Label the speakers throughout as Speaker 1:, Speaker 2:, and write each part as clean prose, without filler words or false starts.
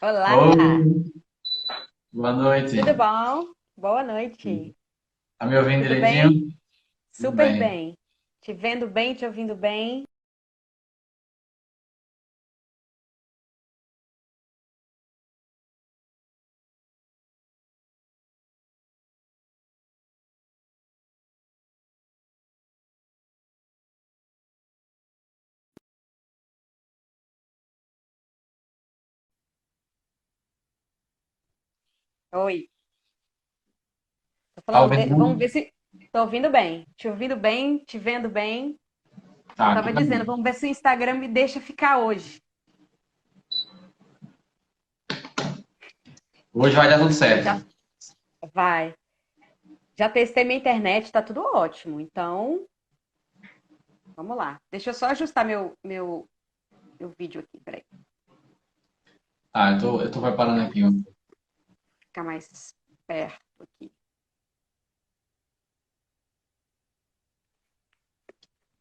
Speaker 1: Olá,
Speaker 2: Oi, boa noite.
Speaker 1: tudo bom? Boa noite.
Speaker 2: Tá me ouvindo
Speaker 1: Tudo bem?
Speaker 2: direitinho? Tudo
Speaker 1: Super
Speaker 2: bem.
Speaker 1: bem. Te vendo bem, te ouvindo bem. Oi. Tô
Speaker 2: Tá
Speaker 1: falando,
Speaker 2: ouvindo
Speaker 1: vamos
Speaker 2: bem?
Speaker 1: ver se tô ouvindo bem. Te ouvindo bem, te vendo bem. Eu
Speaker 2: Tá, aqui
Speaker 1: tava
Speaker 2: tá
Speaker 1: dizendo,
Speaker 2: bem.
Speaker 1: vamos ver se o Instagram me deixa ficar hoje.
Speaker 2: Hoje vai dar tudo certo.
Speaker 1: Já vai. Já testei minha internet, tá tudo ótimo. Então, vamos lá. Deixa eu só ajustar meu vídeo aqui, peraí.
Speaker 2: Tá, eu tô preparando aqui. Ó.
Speaker 1: Ficar mais perto aqui.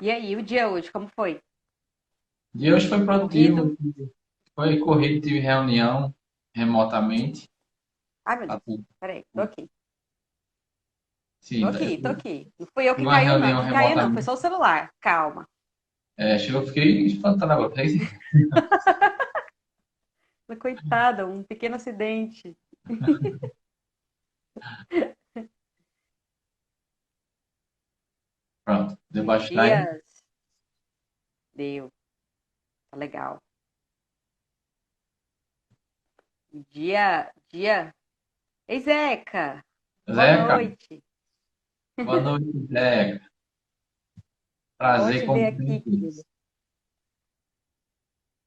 Speaker 1: E aí, o dia hoje, como foi?
Speaker 2: O dia hoje foi
Speaker 1: Corrido?
Speaker 2: produtivo, foi corrido, tive reunião remotamente.
Speaker 1: Ai, meu
Speaker 2: Tá
Speaker 1: Deus.
Speaker 2: tudo.
Speaker 1: Peraí, tô aqui. Tô
Speaker 2: Sim,
Speaker 1: aqui, tô aqui. Não fui eu
Speaker 2: tive
Speaker 1: que
Speaker 2: uma
Speaker 1: caiu, não.
Speaker 2: reunião
Speaker 1: Que caiu, não. Foi
Speaker 2: remotamente.
Speaker 1: só o celular. Calma.
Speaker 2: Chegou, fiquei espantado agora.
Speaker 1: Coitada, um pequeno acidente.
Speaker 2: Pronto,
Speaker 1: Os
Speaker 2: debaixo está aí.
Speaker 1: dias. Deu. Tá legal. Dia. Ei, Zeca. Boa
Speaker 2: Zeca,
Speaker 1: noite.
Speaker 2: boa noite, Zeca.
Speaker 1: Bom
Speaker 2: Prazer
Speaker 1: te ver
Speaker 2: como
Speaker 1: aqui,
Speaker 2: sempre.
Speaker 1: querido.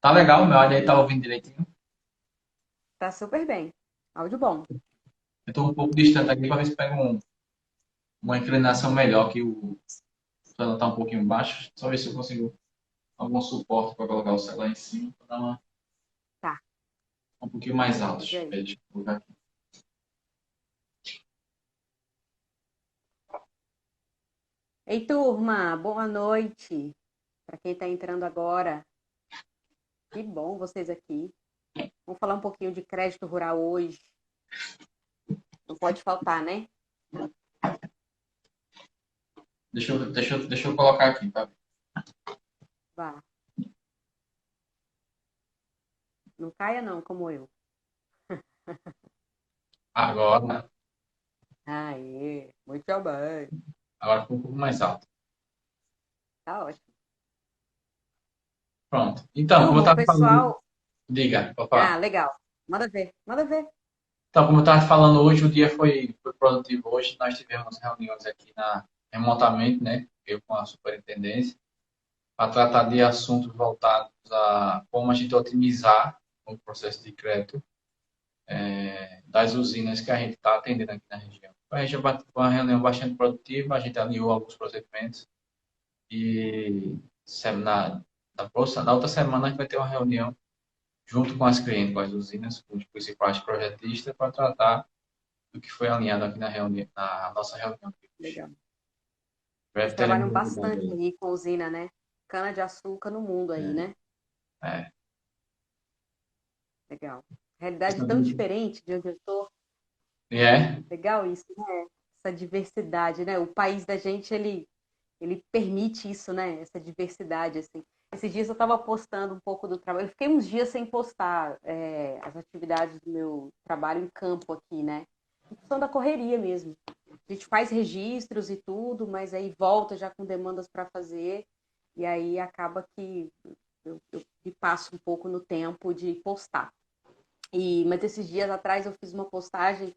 Speaker 2: Tá legal, meu áudio aí tá ouvindo direitinho.
Speaker 1: Tá super bem. Áudio bom.
Speaker 2: Eu tô um pouco distante aqui para ver se pega uma inclinação melhor que o celular tá um pouquinho baixo. Só ver se eu consigo algum suporte para colocar o celular em cima para dar
Speaker 1: Tá.
Speaker 2: um pouquinho mais alto.
Speaker 1: Veja aí.
Speaker 2: Deixa eu colocar aqui.
Speaker 1: Ei, turma. Boa noite. Para quem tá entrando agora. Que bom vocês aqui. Vamos falar um pouquinho de crédito rural hoje. Não pode faltar, né?
Speaker 2: Deixa eu colocar aqui, tá?
Speaker 1: Vá. Não caia não, como eu.
Speaker 2: Agora,
Speaker 1: Aê, muito bem.
Speaker 2: agora ficou um pouco mais alto.
Speaker 1: Tá ótimo.
Speaker 2: Pronto. Então, como eu
Speaker 1: Turma, o
Speaker 2: estava falando,
Speaker 1: pessoal.
Speaker 2: diga,
Speaker 1: Ah,
Speaker 2: papá.
Speaker 1: legal. Manda ver, manda ver.
Speaker 2: Então, como eu estava falando hoje, o dia foi produtivo hoje. Nós tivemos reuniões aqui remotamente, né? Eu com a superintendência, para tratar de assuntos voltados a como a gente otimizar o processo de crédito das usinas que a gente está atendendo aqui na região. A gente foi uma reunião bastante produtiva, a gente alinhou alguns procedimentos e na outra semana a gente vai ter uma reunião junto com as clientes, com as usinas, com os principais projetistas, para tratar do que foi alinhado aqui na nossa reunião de hoje.
Speaker 1: Legal.
Speaker 2: Breve
Speaker 1: Vocês
Speaker 2: teremos
Speaker 1: trabalham
Speaker 2: novidade
Speaker 1: bastante
Speaker 2: aí.
Speaker 1: aí com usina, né? Cana de açúcar no mundo aí, né?
Speaker 2: É.
Speaker 1: Legal. Realidade tão
Speaker 2: É.
Speaker 1: diferente de onde eu tô.
Speaker 2: E é?
Speaker 1: Legal isso, né? Essa diversidade, né? O país da gente, ele permite isso, né? Essa diversidade, assim. Esses dias eu estava postando um pouco do trabalho. Eu fiquei uns dias sem postar as atividades do meu trabalho em campo aqui, né? Em função da correria mesmo. A gente faz registros e tudo, mas aí volta já com demandas para fazer. E aí acaba que eu me passo um pouco no tempo de postar. Mas esses dias atrás eu fiz uma postagem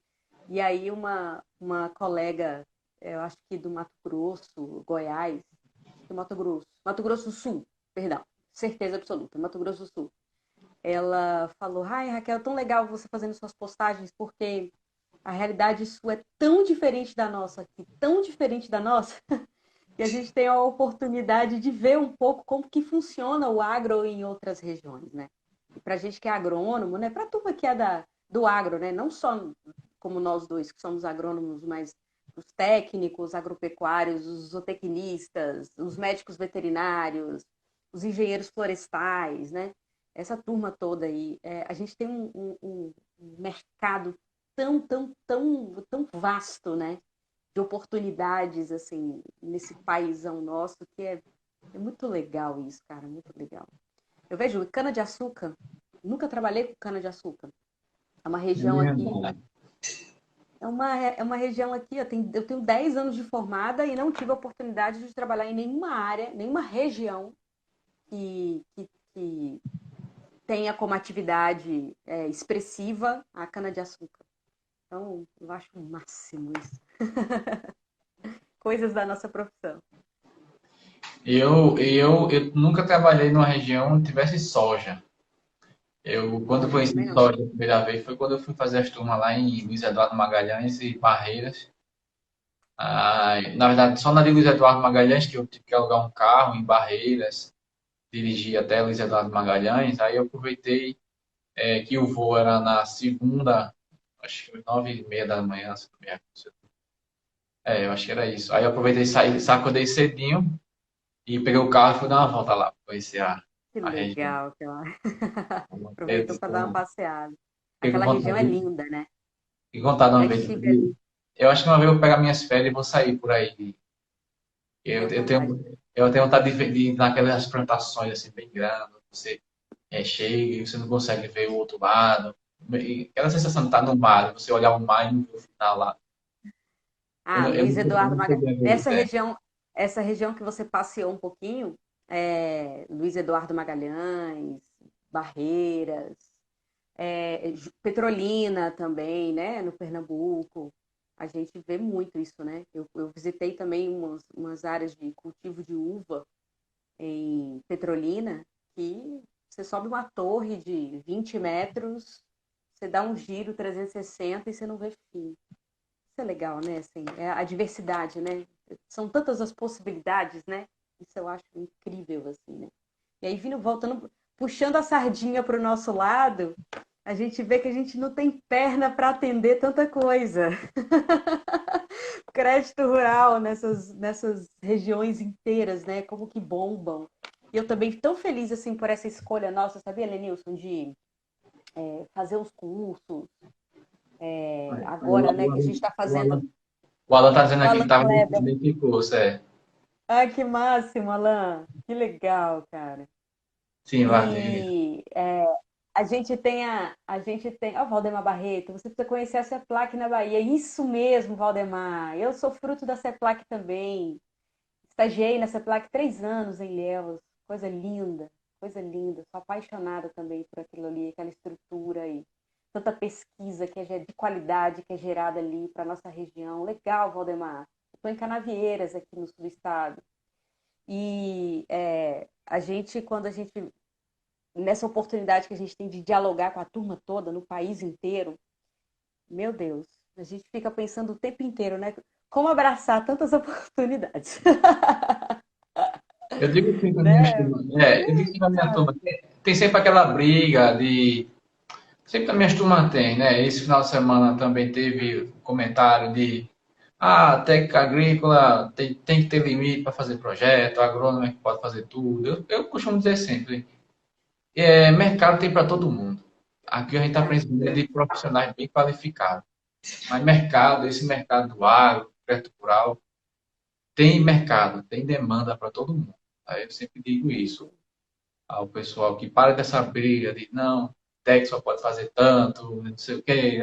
Speaker 1: e aí uma colega, eu acho que do Mato Grosso, Goiás, do Mato Grosso do Sul, perdão, certeza absoluta, Mato Grosso do Sul. Ela falou: Ai, Raquel, tão legal você fazendo suas postagens, porque a realidade sua é tão diferente da nossa aqui, tão diferente da nossa, que a gente tem a oportunidade de ver um pouco como que funciona o agro em outras regiões, né? E para a gente que é agrônomo, né? Para a turma que é do agro, né? Não só como nós dois que somos agrônomos, mas os técnicos agropecuários, os zootecnistas, os médicos veterinários, os engenheiros florestais, né? essa turma toda aí, a gente tem um mercado tão, tão, tão, tão vasto, né? De oportunidades, assim, nesse paísão nosso, que é muito legal isso, cara, muito legal. Eu vejo cana-de-açúcar, nunca trabalhei com cana-de-açúcar. É uma região aqui, é uma região aqui, eu tenho 10 anos de formada e não tive a oportunidade de trabalhar em nenhuma área, nenhuma região que tenha como atividade expressiva a cana-de-açúcar. Então, eu acho o máximo isso. Coisas da nossa profissão.
Speaker 2: Eu nunca trabalhei numa região onde tivesse soja. Quando eu
Speaker 1: Olha,
Speaker 2: conheci
Speaker 1: também não.
Speaker 2: soja a primeira vez, foi quando eu fui fazer as turmas lá em Luiz Eduardo Magalhães e Barreiras. Na verdade, só na de Luiz Eduardo Magalhães que eu tive que alugar um carro em Barreiras, dirigir até Luiz Eduardo Magalhães. Aí eu aproveitei que o voo era na segunda, acho que 9h30 da manhã. Se não me engano. Eu acho que era isso. Aí eu aproveitei e acordei cedinho e peguei o carro e fui dar uma volta lá, pra conhecer
Speaker 1: Que
Speaker 2: a região.
Speaker 1: legal, aquela.
Speaker 2: Eu
Speaker 1: Aproveitou para dar uma passeada.
Speaker 2: fiquei com
Speaker 1: Aquela região é
Speaker 2: vontade,
Speaker 1: linda, né?
Speaker 2: fiquei com vontade uma
Speaker 1: Já
Speaker 2: vez.
Speaker 1: estive ali.
Speaker 2: Eu acho que uma vez eu vou pegar minhas férias e vou sair por aí. Eu,
Speaker 1: Tenho
Speaker 2: eu
Speaker 1: vontade.
Speaker 2: tenho, eu tenho vontade de ir naquelas plantações assim, bem grandes, você chega e você não consegue ver o outro lado. E aquela sensação de estar no mar, você olhar o mar e não ver o final lá.
Speaker 1: Ah,
Speaker 2: Eu
Speaker 1: Luiz
Speaker 2: não
Speaker 1: Eduardo
Speaker 2: sei
Speaker 1: Magalhães.
Speaker 2: bem ver de perto.
Speaker 1: Essa região que você passeou um pouquinho, Luiz Eduardo Magalhães, Barreiras, Petrolina também, né? No Pernambuco. A gente vê muito isso, né? Eu visitei também umas áreas de cultivo de uva em Petrolina, que você sobe uma torre de 20 metros, você dá um giro 360 e você não vê fim. Isso é legal, né? Assim, é a diversidade, né? São tantas as possibilidades, né? Isso eu acho incrível, assim, né? E aí, voltando, puxando a sardinha para o nosso lado, a gente vê que a gente não tem perna para atender tanta coisa. Crédito rural nessas regiões inteiras, né? Como que bombam. E eu também tão feliz, assim, por essa escolha nossa, sabia, Lenilson, de fazer os cursos. Agora, né, que a gente está fazendo
Speaker 2: O Alan tá dizendo
Speaker 1: o
Speaker 2: aqui que
Speaker 1: Alan
Speaker 2: estava
Speaker 1: Kleber.
Speaker 2: de curso, é.
Speaker 1: Ai, que máximo, Alan. Que legal, cara.
Speaker 2: Sim, Varginha.
Speaker 1: E a gente tem, ó, Valdemar Barreto, você precisa conhecer a CEPLAC na Bahia. Isso mesmo, Valdemar. Eu sou fruto da CEPLAC também. Estagiei na CEPLAC 3 anos em Ilhéus. Coisa linda, coisa linda. Sou apaixonada também por aquilo ali, aquela estrutura aí. Tanta pesquisa que de qualidade que é gerada ali para nossa região. Legal, Valdemar. Estou em Canavieiras, aqui no sul do estado. E quando a gente, nessa oportunidade que a gente tem de dialogar com a turma toda, no país inteiro, meu Deus, a gente fica pensando o tempo inteiro, né? Como abraçar tantas oportunidades.
Speaker 2: Eu digo assim para minhas
Speaker 1: Né?
Speaker 2: turmas, eu digo assim para minha turma,
Speaker 1: Sabe?
Speaker 2: tem sempre aquela briga de. Sempre as minhas turmas tem, né? Esse final de semana também teve um comentário de a técnica agrícola tem que ter limite para fazer projeto, o agrônomo é que pode fazer tudo. Eu costumo dizer sempre, mercado tem para todo mundo. Aqui a gente está precisando de profissionais bem qualificados. Mas mercado, esse mercado do agro, crédito rural, tem mercado, tem demanda para todo mundo. Aí eu sempre digo isso ao pessoal que para dessa briga de não, tech só pode fazer tanto, não sei o quê.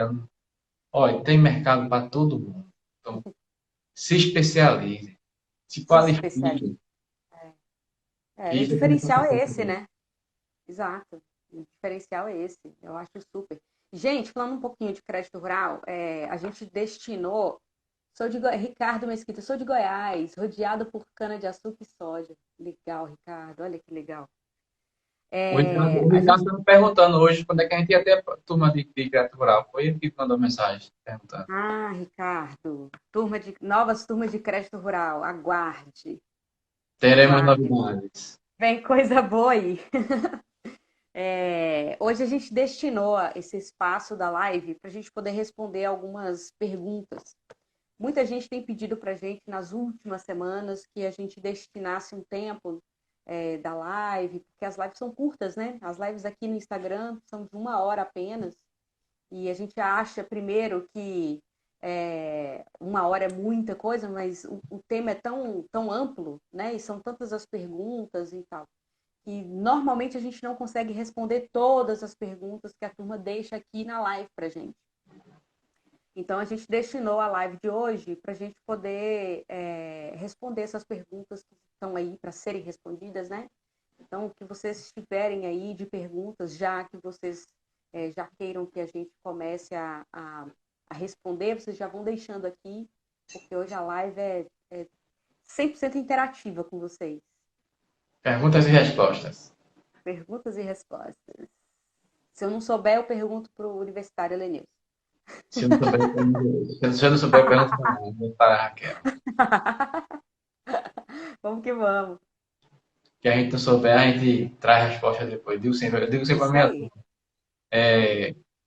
Speaker 2: Olha, tem mercado para todo mundo. Então, se especialize, se
Speaker 1: Se especializar.
Speaker 2: qualifique.
Speaker 1: O
Speaker 2: Isso é que a gente
Speaker 1: diferencial é
Speaker 2: precisa
Speaker 1: esse,
Speaker 2: fazer.
Speaker 1: né? Exato. O diferencial é esse. Eu acho super. Gente, falando um pouquinho de crédito rural, a gente destinou. Ricardo Mesquita, sou de Goiás, rodeado por cana-de-açúcar e soja. Legal, Ricardo, olha que legal.
Speaker 2: O
Speaker 1: A
Speaker 2: Ricardo
Speaker 1: gente.
Speaker 2: está me perguntando hoje quando é que a gente ia ter a turma de crédito rural. Foi ele que mandou mensagem perguntando.
Speaker 1: Ah, Ricardo, novas turmas de crédito rural, aguarde,
Speaker 2: Teremos
Speaker 1: aguarde.
Speaker 2: novidades.
Speaker 1: Vem coisa boa aí. Hoje a gente destinou esse espaço da live para a gente poder responder algumas perguntas. Muita gente tem pedido para a gente nas últimas semanas que a gente destinasse um tempo da live, porque as lives são curtas, né? As lives aqui no Instagram são de 1 hora apenas, e a gente acha primeiro que 1 hora é muita coisa, mas o tema é tão amplo, né? E são tantas as perguntas e tal, que normalmente a gente não consegue responder todas as perguntas que a turma deixa aqui na live pra gente. Então, a gente destinou a live de hoje para a gente poder responder essas perguntas que estão aí para serem respondidas, né? Então, o que vocês tiverem aí de perguntas, já que vocês já queiram que a gente comece a responder, vocês já vão deixando aqui, porque hoje a live é 100% interativa com vocês.
Speaker 2: Perguntas e respostas.
Speaker 1: Perguntas e respostas. Se eu não souber, eu pergunto para o universitário Lenilson.
Speaker 2: Se eu não souber, se eu não souber, pergunta para a Raquel.
Speaker 1: Vamos que vamos.
Speaker 2: Que a gente não souber, a gente traz a resposta depois. Eu digo sempre para
Speaker 1: Isso
Speaker 2: minha
Speaker 1: aí.
Speaker 2: turma.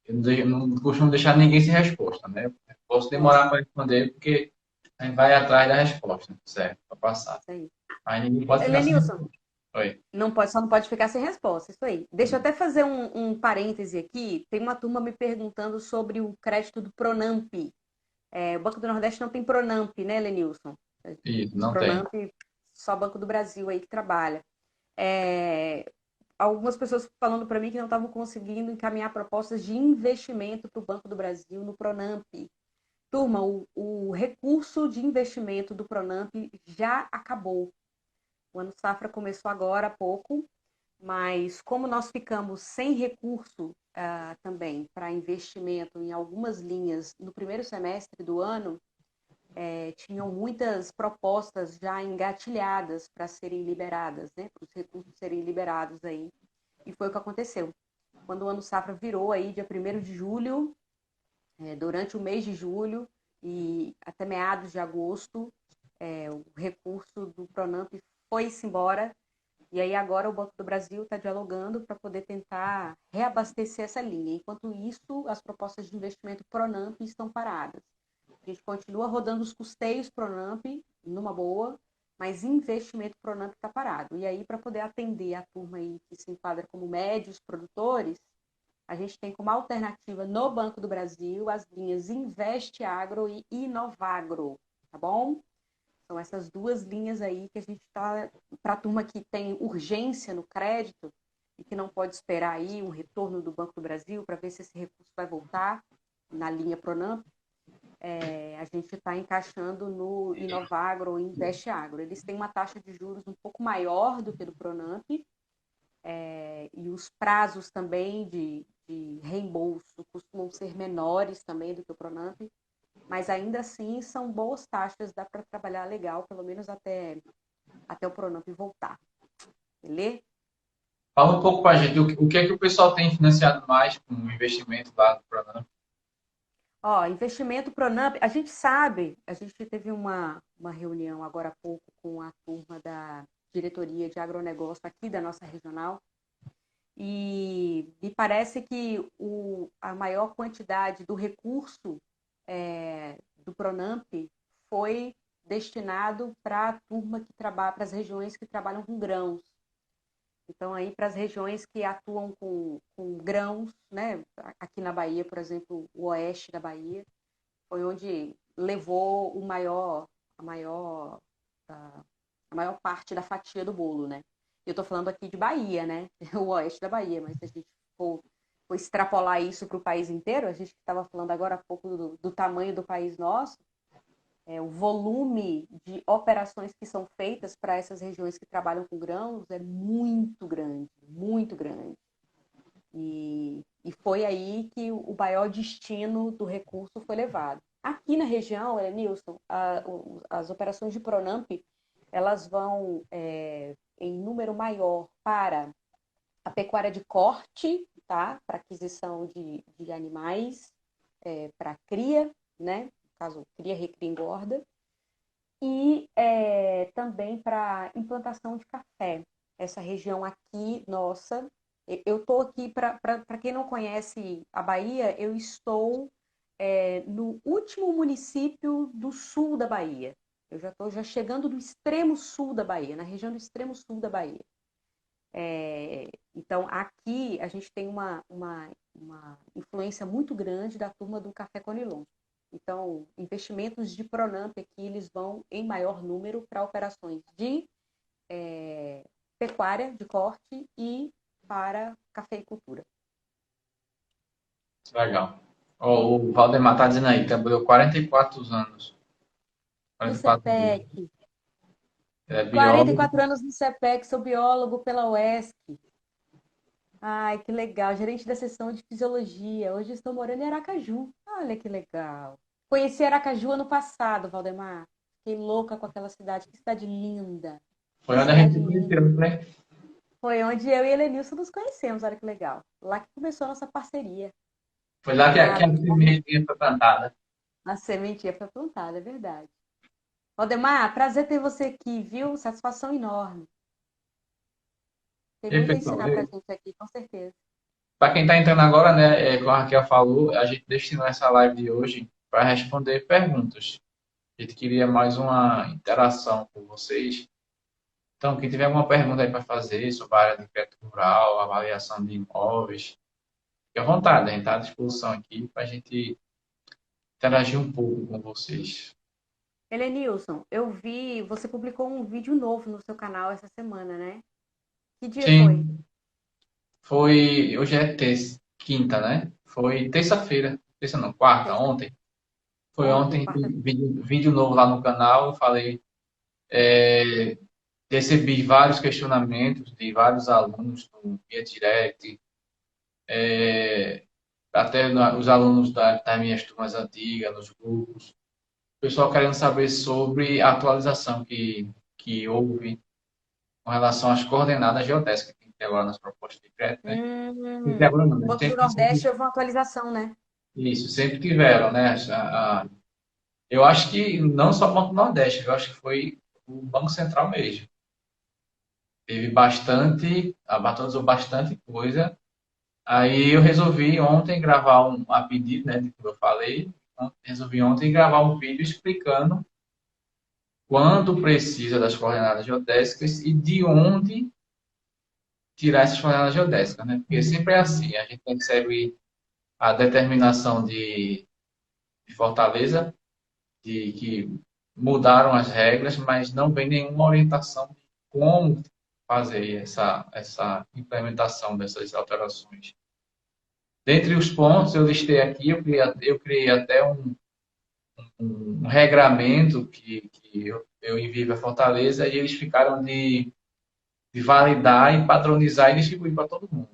Speaker 2: Eu não costumo deixar ninguém sem resposta, né? Posso
Speaker 1: É,
Speaker 2: demorar para responder, porque a gente vai atrás da resposta, certo? Para passar.
Speaker 1: isso aí.
Speaker 2: Aí ninguém pode ficar sem
Speaker 1: Lenilson,
Speaker 2: resposta. Oi.
Speaker 1: só não pode ficar sem resposta, isso aí. Deixa eu até fazer um parêntese aqui. Tem uma turma me perguntando sobre o crédito do Pronamp. O Banco do Nordeste não tem Pronamp, né, Lenilson?
Speaker 2: Isso, não tem.
Speaker 1: Pronamp, só Banco do Brasil aí que trabalha. É, algumas pessoas falando para mim que não estavam conseguindo encaminhar propostas de investimento para o Banco do Brasil no Pronamp. Turma, o recurso de investimento do Pronamp já acabou. O ano safra começou agora há pouco, mas como nós ficamos sem recurso também para investimento em algumas linhas no primeiro semestre do ano, tinham muitas propostas já engatilhadas para serem liberadas, né, para os recursos serem liberados aí. E foi o que aconteceu. Quando o ano safra virou aí, dia 1º de julho, durante o mês de julho e até meados de agosto, o recurso do Pronamp foi-se embora. E aí agora o Banco do Brasil está dialogando para poder tentar reabastecer essa linha. Enquanto isso, as propostas de investimento Pronamp estão paradas. A gente continua rodando os custeios Pronamp numa boa, mas investimento Pronamp está parado. E aí, para poder atender a turma aí que se enquadra como médios produtores, a gente tem como alternativa no Banco do Brasil as linhas Investe Agro e Inovagro, tá bom? São essas duas linhas aí que a gente está, para a turma que tem urgência no crédito e que não pode esperar aí um retorno do Banco do Brasil para ver se esse recurso vai voltar na linha Pronamp, a gente está encaixando no Inovagro ou Investe Agro. Eles têm uma taxa de juros um pouco maior do que do Pronamp, e os prazos também de reembolso costumam ser menores também do que o Pronamp, mas ainda assim são boas taxas, dá para trabalhar legal, pelo menos até o Pronamp voltar. Beleza?
Speaker 2: Fala um pouco para a gente, o que é que o pessoal tem financiado mais com o investimento lá no programa?
Speaker 1: Ó, investimento Pronamp, a gente sabe, a gente teve uma reunião agora há pouco com a turma da diretoria de agronegócio aqui da nossa regional, e me parece que a maior quantidade do recurso do Pronamp foi destinado para a turma que trabalha, para as regiões que trabalham com grãos. Então, aí, para as regiões que atuam com grãos, né? Aqui na Bahia, por exemplo, o oeste da Bahia, foi onde levou a maior, a maior parte da fatia do bolo, né? Eu estou falando aqui de Bahia, né? O oeste da Bahia, mas se a gente for extrapolar isso para o país inteiro, a gente estava falando agora há pouco do tamanho do país nosso, o volume de operações que são feitas para essas regiões que trabalham com grãos é muito grande, muito grande. E foi aí que o maior destino do recurso foi levado. Aqui na região, Nilson, as operações de Pronamp, elas vão em número maior para a pecuária de corte, tá? Para aquisição de animais, para cria, né? No caso, cria, recria, engorda, e também para implantação de café. Essa região aqui, nossa, eu estou aqui, para quem não conhece a Bahia, eu estou no último município do sul da Bahia. Eu já estou já chegando no extremo sul da Bahia, na região do extremo sul da Bahia. Então, aqui a gente tem uma influência muito grande da turma do Café Conilon. Então, investimentos de Pronamp aqui, eles vão em maior número para operações de pecuária de corte e para cafeicultura.
Speaker 2: Legal. Ó, o Valdemar está dizendo aí, trabalhou 44 anos.
Speaker 1: No
Speaker 2: 44 anos.
Speaker 1: CPEC,
Speaker 2: Ele é biólogo.
Speaker 1: 44 anos no CPEC, sou biólogo pela UESC. Ai, que legal, gerente da seção de fisiologia. Hoje estou morando em Aracaju. Olha que legal. Conheci Aracaju ano passado, Valdemar. Fiquei louca com aquela cidade. Que cidade linda.
Speaker 2: Foi
Speaker 1: Que
Speaker 2: onde a gente
Speaker 1: cidade
Speaker 2: se
Speaker 1: linda.
Speaker 2: conheceu, né?
Speaker 1: Foi onde eu e Helenilson nos conhecemos, olha que legal. Lá que começou a nossa parceria.
Speaker 2: Foi lá que
Speaker 1: Ah,
Speaker 2: a sementinha foi plantada.
Speaker 1: a sementinha foi plantada, é verdade. Valdemar, prazer ter você aqui, viu? Satisfação enorme. Tem
Speaker 2: E,
Speaker 1: muito a
Speaker 2: pessoal,
Speaker 1: ensinar pra gente aqui, com certeza.
Speaker 2: para quem está entrando agora, né, como a Raquel falou, a gente destinou essa live de hoje para responder perguntas. A gente queria mais uma interação com vocês. Então, quem tiver alguma pergunta aí para fazer sobre a área de crédito rural, avaliação de imóveis, fique à vontade, a gente está à disposição aqui para a gente interagir um pouco com vocês.
Speaker 1: Helenilson, eu vi, você publicou um vídeo novo no seu canal essa semana, né? Que dia foi?
Speaker 2: Sim, hoje é terça, quinta, né? Foi terça-feira, terça não, quarta,
Speaker 1: Terça,
Speaker 2: ontem. Foi
Speaker 1: ontem,
Speaker 2: ontem,
Speaker 1: quarta.
Speaker 2: vídeo novo lá no canal, eu falei, recebi vários questionamentos de vários alunos no via direct, até os alunos das minhas turmas antigas, nos grupos, o pessoal querendo saber sobre a atualização que houve com relação às coordenadas geodésicas que tem agora nas propostas de crédito, né? Tem
Speaker 1: Hum,
Speaker 2: agora não, né?
Speaker 1: Banco do Nordeste houve uma atualização, né?
Speaker 2: Isso, sempre tiveram, né? Eu acho que não só o Banco do Nordeste, eu acho que foi o Banco Central mesmo. Teve bastante, atualizou bastante coisa. Aí eu resolvi ontem gravar a pedido, né, de que eu falei, resolvi ontem gravar um vídeo explicando quando precisa das coordenadas geodésicas e de onde tirar essas coordenadas geodésicas, né? Porque sempre é assim, a gente recebe a determinação de Fortaleza de que mudaram as regras, mas não vem nenhuma orientação de como fazer essa implementação dessas alterações. Dentre os pontos, eu listei aqui, eu criei até um regramento que eu enviei para Fortaleza e eles ficaram de validar e padronizar e distribuir para todo mundo.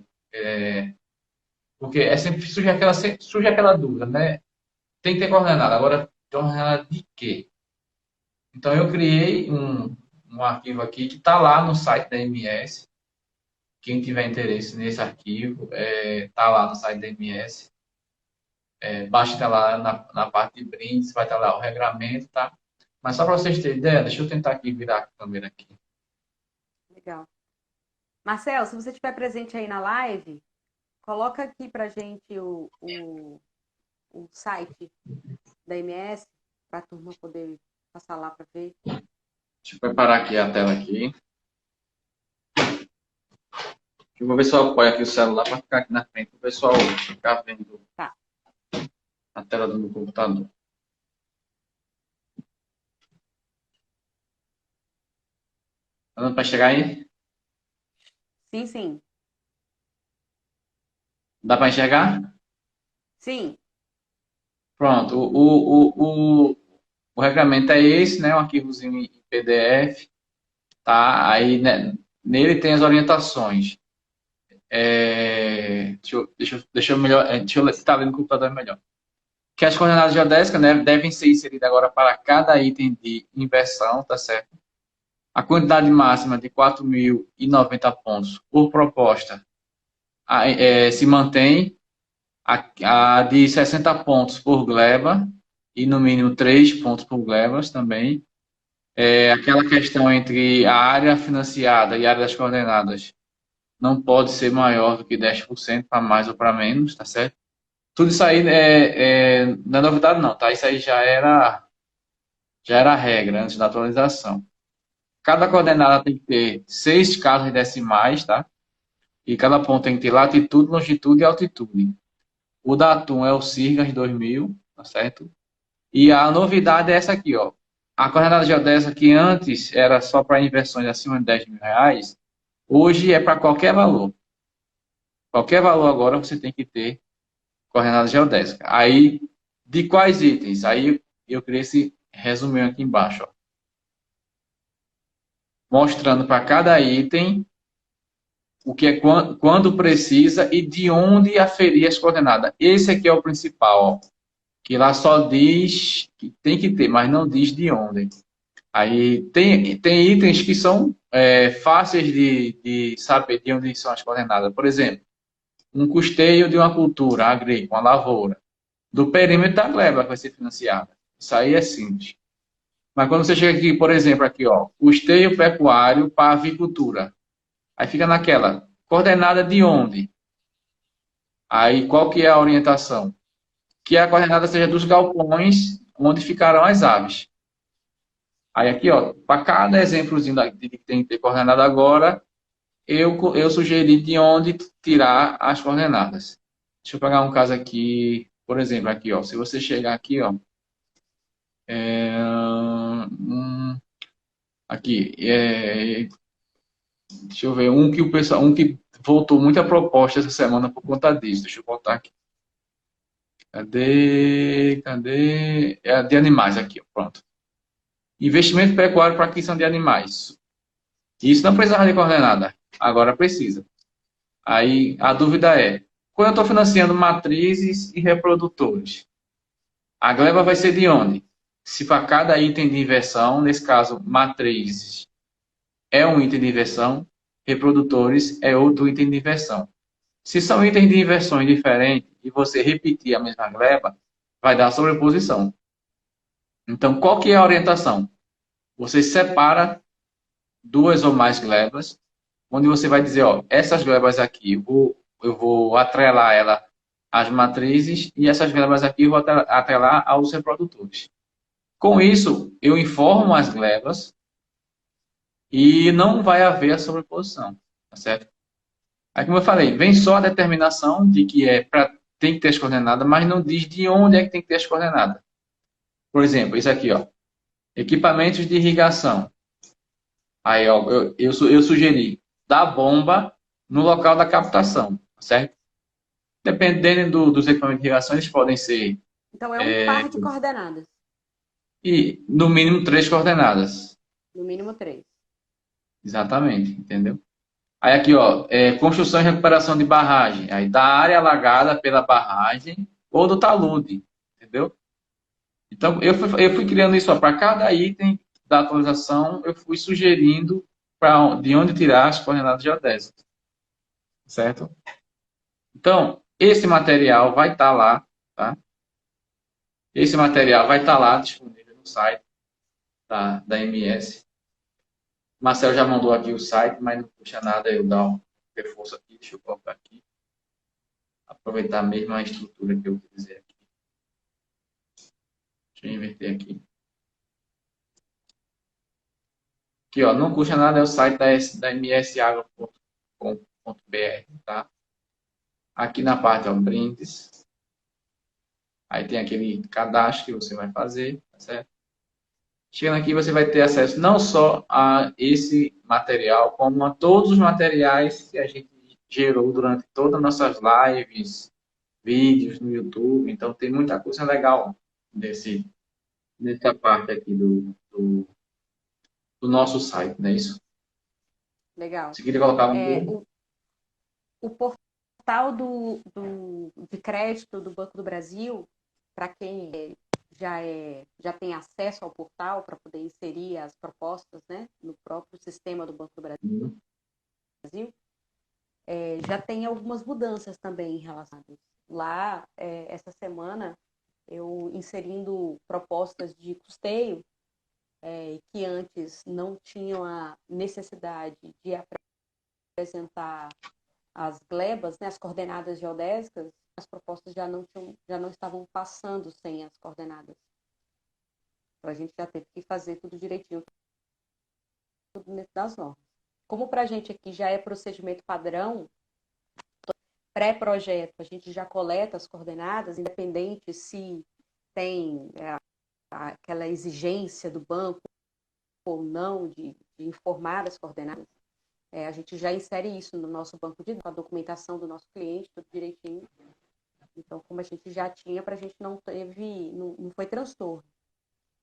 Speaker 2: Porque sempre surge aquela dúvida, né? Tem que ter coordenada. Agora, coordenada de quê? Então, eu criei um arquivo aqui que está lá no site da MS. Quem tiver interesse nesse arquivo, está lá no site da MS. Basta estar lá na parte de brindes, vai estar lá o regramento, tá? Mas só para vocês terem ideia, deixa eu tentar aqui virar a câmera aqui.
Speaker 1: Legal. Marcel, se você estiver presente aí na live, coloca aqui pra gente o site da MS, para a turma poder passar lá para ver.
Speaker 2: Deixa eu preparar aqui a tela aqui. Eu vou ver se eu apoio aqui o celular para ficar aqui na frente, para o pessoal ficar vendo
Speaker 1: Tá.
Speaker 2: a tela do meu computador. Tá dando para chegar aí?
Speaker 1: Sim, sim.
Speaker 2: Dá para enxergar?
Speaker 1: Sim.
Speaker 2: Pronto. O regramento é esse, né? Um arquivozinho em PDF. Tá? Aí, né, nele tem as orientações. Deixa eu estar lendo no computador melhor. Que as coordenadas geodésicas, né, devem ser inseridas agora para cada item de inversão, tá certo? A quantidade máxima de 4.090 pontos por proposta se mantém. A de 60 pontos por gleba e no mínimo 3 pontos por glebas também. Aquela questão entre a área financiada e a área das coordenadas não pode ser maior do que 10% para mais ou para menos, tá certo? Tudo isso aí não é novidade não, tá? Isso aí já era Já era a regra antes da atualização. Cada coordenada tem que ter 6 casas decimais, tá? E cada ponto tem que ter latitude, longitude e altitude. O Datum é o Sirgas 2000, tá certo? E a novidade é essa aqui, ó. A coordenada geodésica que antes era só para inversões acima de R$ 10.000, hoje é para qualquer valor. Qualquer valor agora você tem que ter coordenada geodésica. Aí, de quais itens? Aí eu queria esse resuminho aqui embaixo, ó. Mostrando para cada item o que é quando precisa e de onde aferir as coordenadas. Esse aqui é o principal, ó, que lá só diz que tem que ter, mas não diz de onde. Aí tem itens que são fáceis de saber de onde são as coordenadas. Por exemplo, um custeio de uma cultura agrícola, uma lavoura, do perímetro da gleba que vai ser financiada. Isso aí é simples. Mas quando você chega aqui, por exemplo, aqui, ó, custeio pecuário para avicultura. Aí fica naquela, coordenada de onde? Aí qual que é a orientação? Que a coordenada seja dos galpões onde ficarão as aves. Aí aqui, ó, para cada exemplozinho de que tem que ter coordenada agora, eu sugeri de onde tirar as coordenadas. Deixa eu pegar um caso aqui, por exemplo, aqui, ó, se você chegar aqui, ó, aqui, deixa eu ver, um que voltou muita proposta essa semana por conta disso. Deixa eu botar aqui. Cadê? É a de animais aqui, ó, pronto. Investimento pecuário para aquisição de animais. Isso não precisava de coordenada, agora precisa. Aí a dúvida é, quando eu estou financiando matrizes e reprodutores, a gleba vai ser de onde? Se para cada item de inversão, nesse caso, matrizes é um item de inversão, reprodutores é outro item de inversão. Se são itens de inversões diferentes e você repetir a mesma gleba, vai dar sobreposição. Então, qual que é a orientação? Você separa duas ou mais glebas, onde você vai dizer, ó, essas glebas aqui eu vou atrelar ela às matrizes e essas glebas aqui eu vou atrelar aos reprodutores. Com isso, eu informo as glebas e não vai haver a sobreposição, tá certo? Aí, como eu falei, vem só a determinação de que tem que ter as coordenadas, mas não diz de onde é que tem que ter as coordenadas. Por exemplo, isso aqui, ó, equipamentos de irrigação. Aí, ó, eu sugeri da bomba no local da captação, certo? Dependendo dos equipamentos de irrigação, eles podem ser,
Speaker 1: Então, é um par de coordenadas.
Speaker 2: e no mínimo 3 coordenadas.
Speaker 1: No mínimo 3.
Speaker 2: Exatamente, entendeu? Aí aqui, ó, construção e recuperação de barragem. Aí da área alagada pela barragem ou do talude, entendeu? Então, eu fui criando isso para cada item da atualização, eu fui sugerindo de onde tirar as coordenadas geodésicas, certo? Então, esse material vai estar lá, tá? Esse material vai estar lá disponível no site da MS. Marcelo já mandou aqui o site, mas não puxa nada eu dar um reforço aqui. Deixa eu colocar aqui. Aproveitar a mesma estrutura que eu utilizei aqui. Deixa eu inverter aqui. Aqui, ó, não custa nada é o site da msagro.com.br, tá? Aqui na parte, ó, brindes. Aí tem aquele cadastro que você vai fazer, tá certo? Chegando aqui, você vai ter acesso não só a esse material, como a todos os materiais que a gente gerou durante todas as nossas lives, vídeos no YouTube. Então, tem muita coisa legal nessa parte aqui do nosso site, não é isso?
Speaker 1: Legal.
Speaker 2: Você queria colocar alguma
Speaker 1: É,
Speaker 2: coisa?
Speaker 1: o portal de crédito do Banco do Brasil, para quem já tem acesso ao portal para poder inserir as propostas, né, no próprio sistema do Banco do Brasil, já tem algumas mudanças também em relação a isso. Lá, essa semana, eu inserindo propostas de custeio, que antes não tinham a necessidade de apresentar as glebas, né, as coordenadas geodésicas, as propostas já não estavam passando sem as coordenadas. Então, a gente já teve que fazer tudo direitinho, tudo dentro das normas. Como para a gente aqui já é procedimento padrão, pré-projeto, a gente já coleta as coordenadas, independente se tem aquela exigência do banco ou não de informar as coordenadas, a gente já insere isso no nosso banco de dados, a documentação do nosso cliente, tudo direitinho. Então, como a gente já tinha, para a gente não foi transtorno.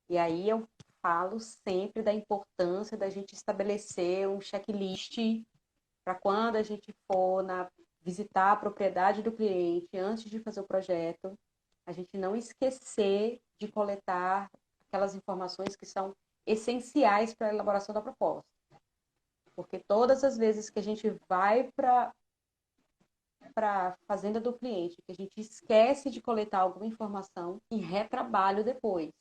Speaker 1: E aí eu falo sempre da importância da gente estabelecer um checklist para quando a gente for visitar a propriedade do cliente, antes de fazer o projeto, a gente não esquecer de coletar aquelas informações que são essenciais para a elaboração da proposta. Porque todas as vezes que a gente vai para a fazenda do cliente, que a gente esquece de coletar alguma informação e retrabalho depois.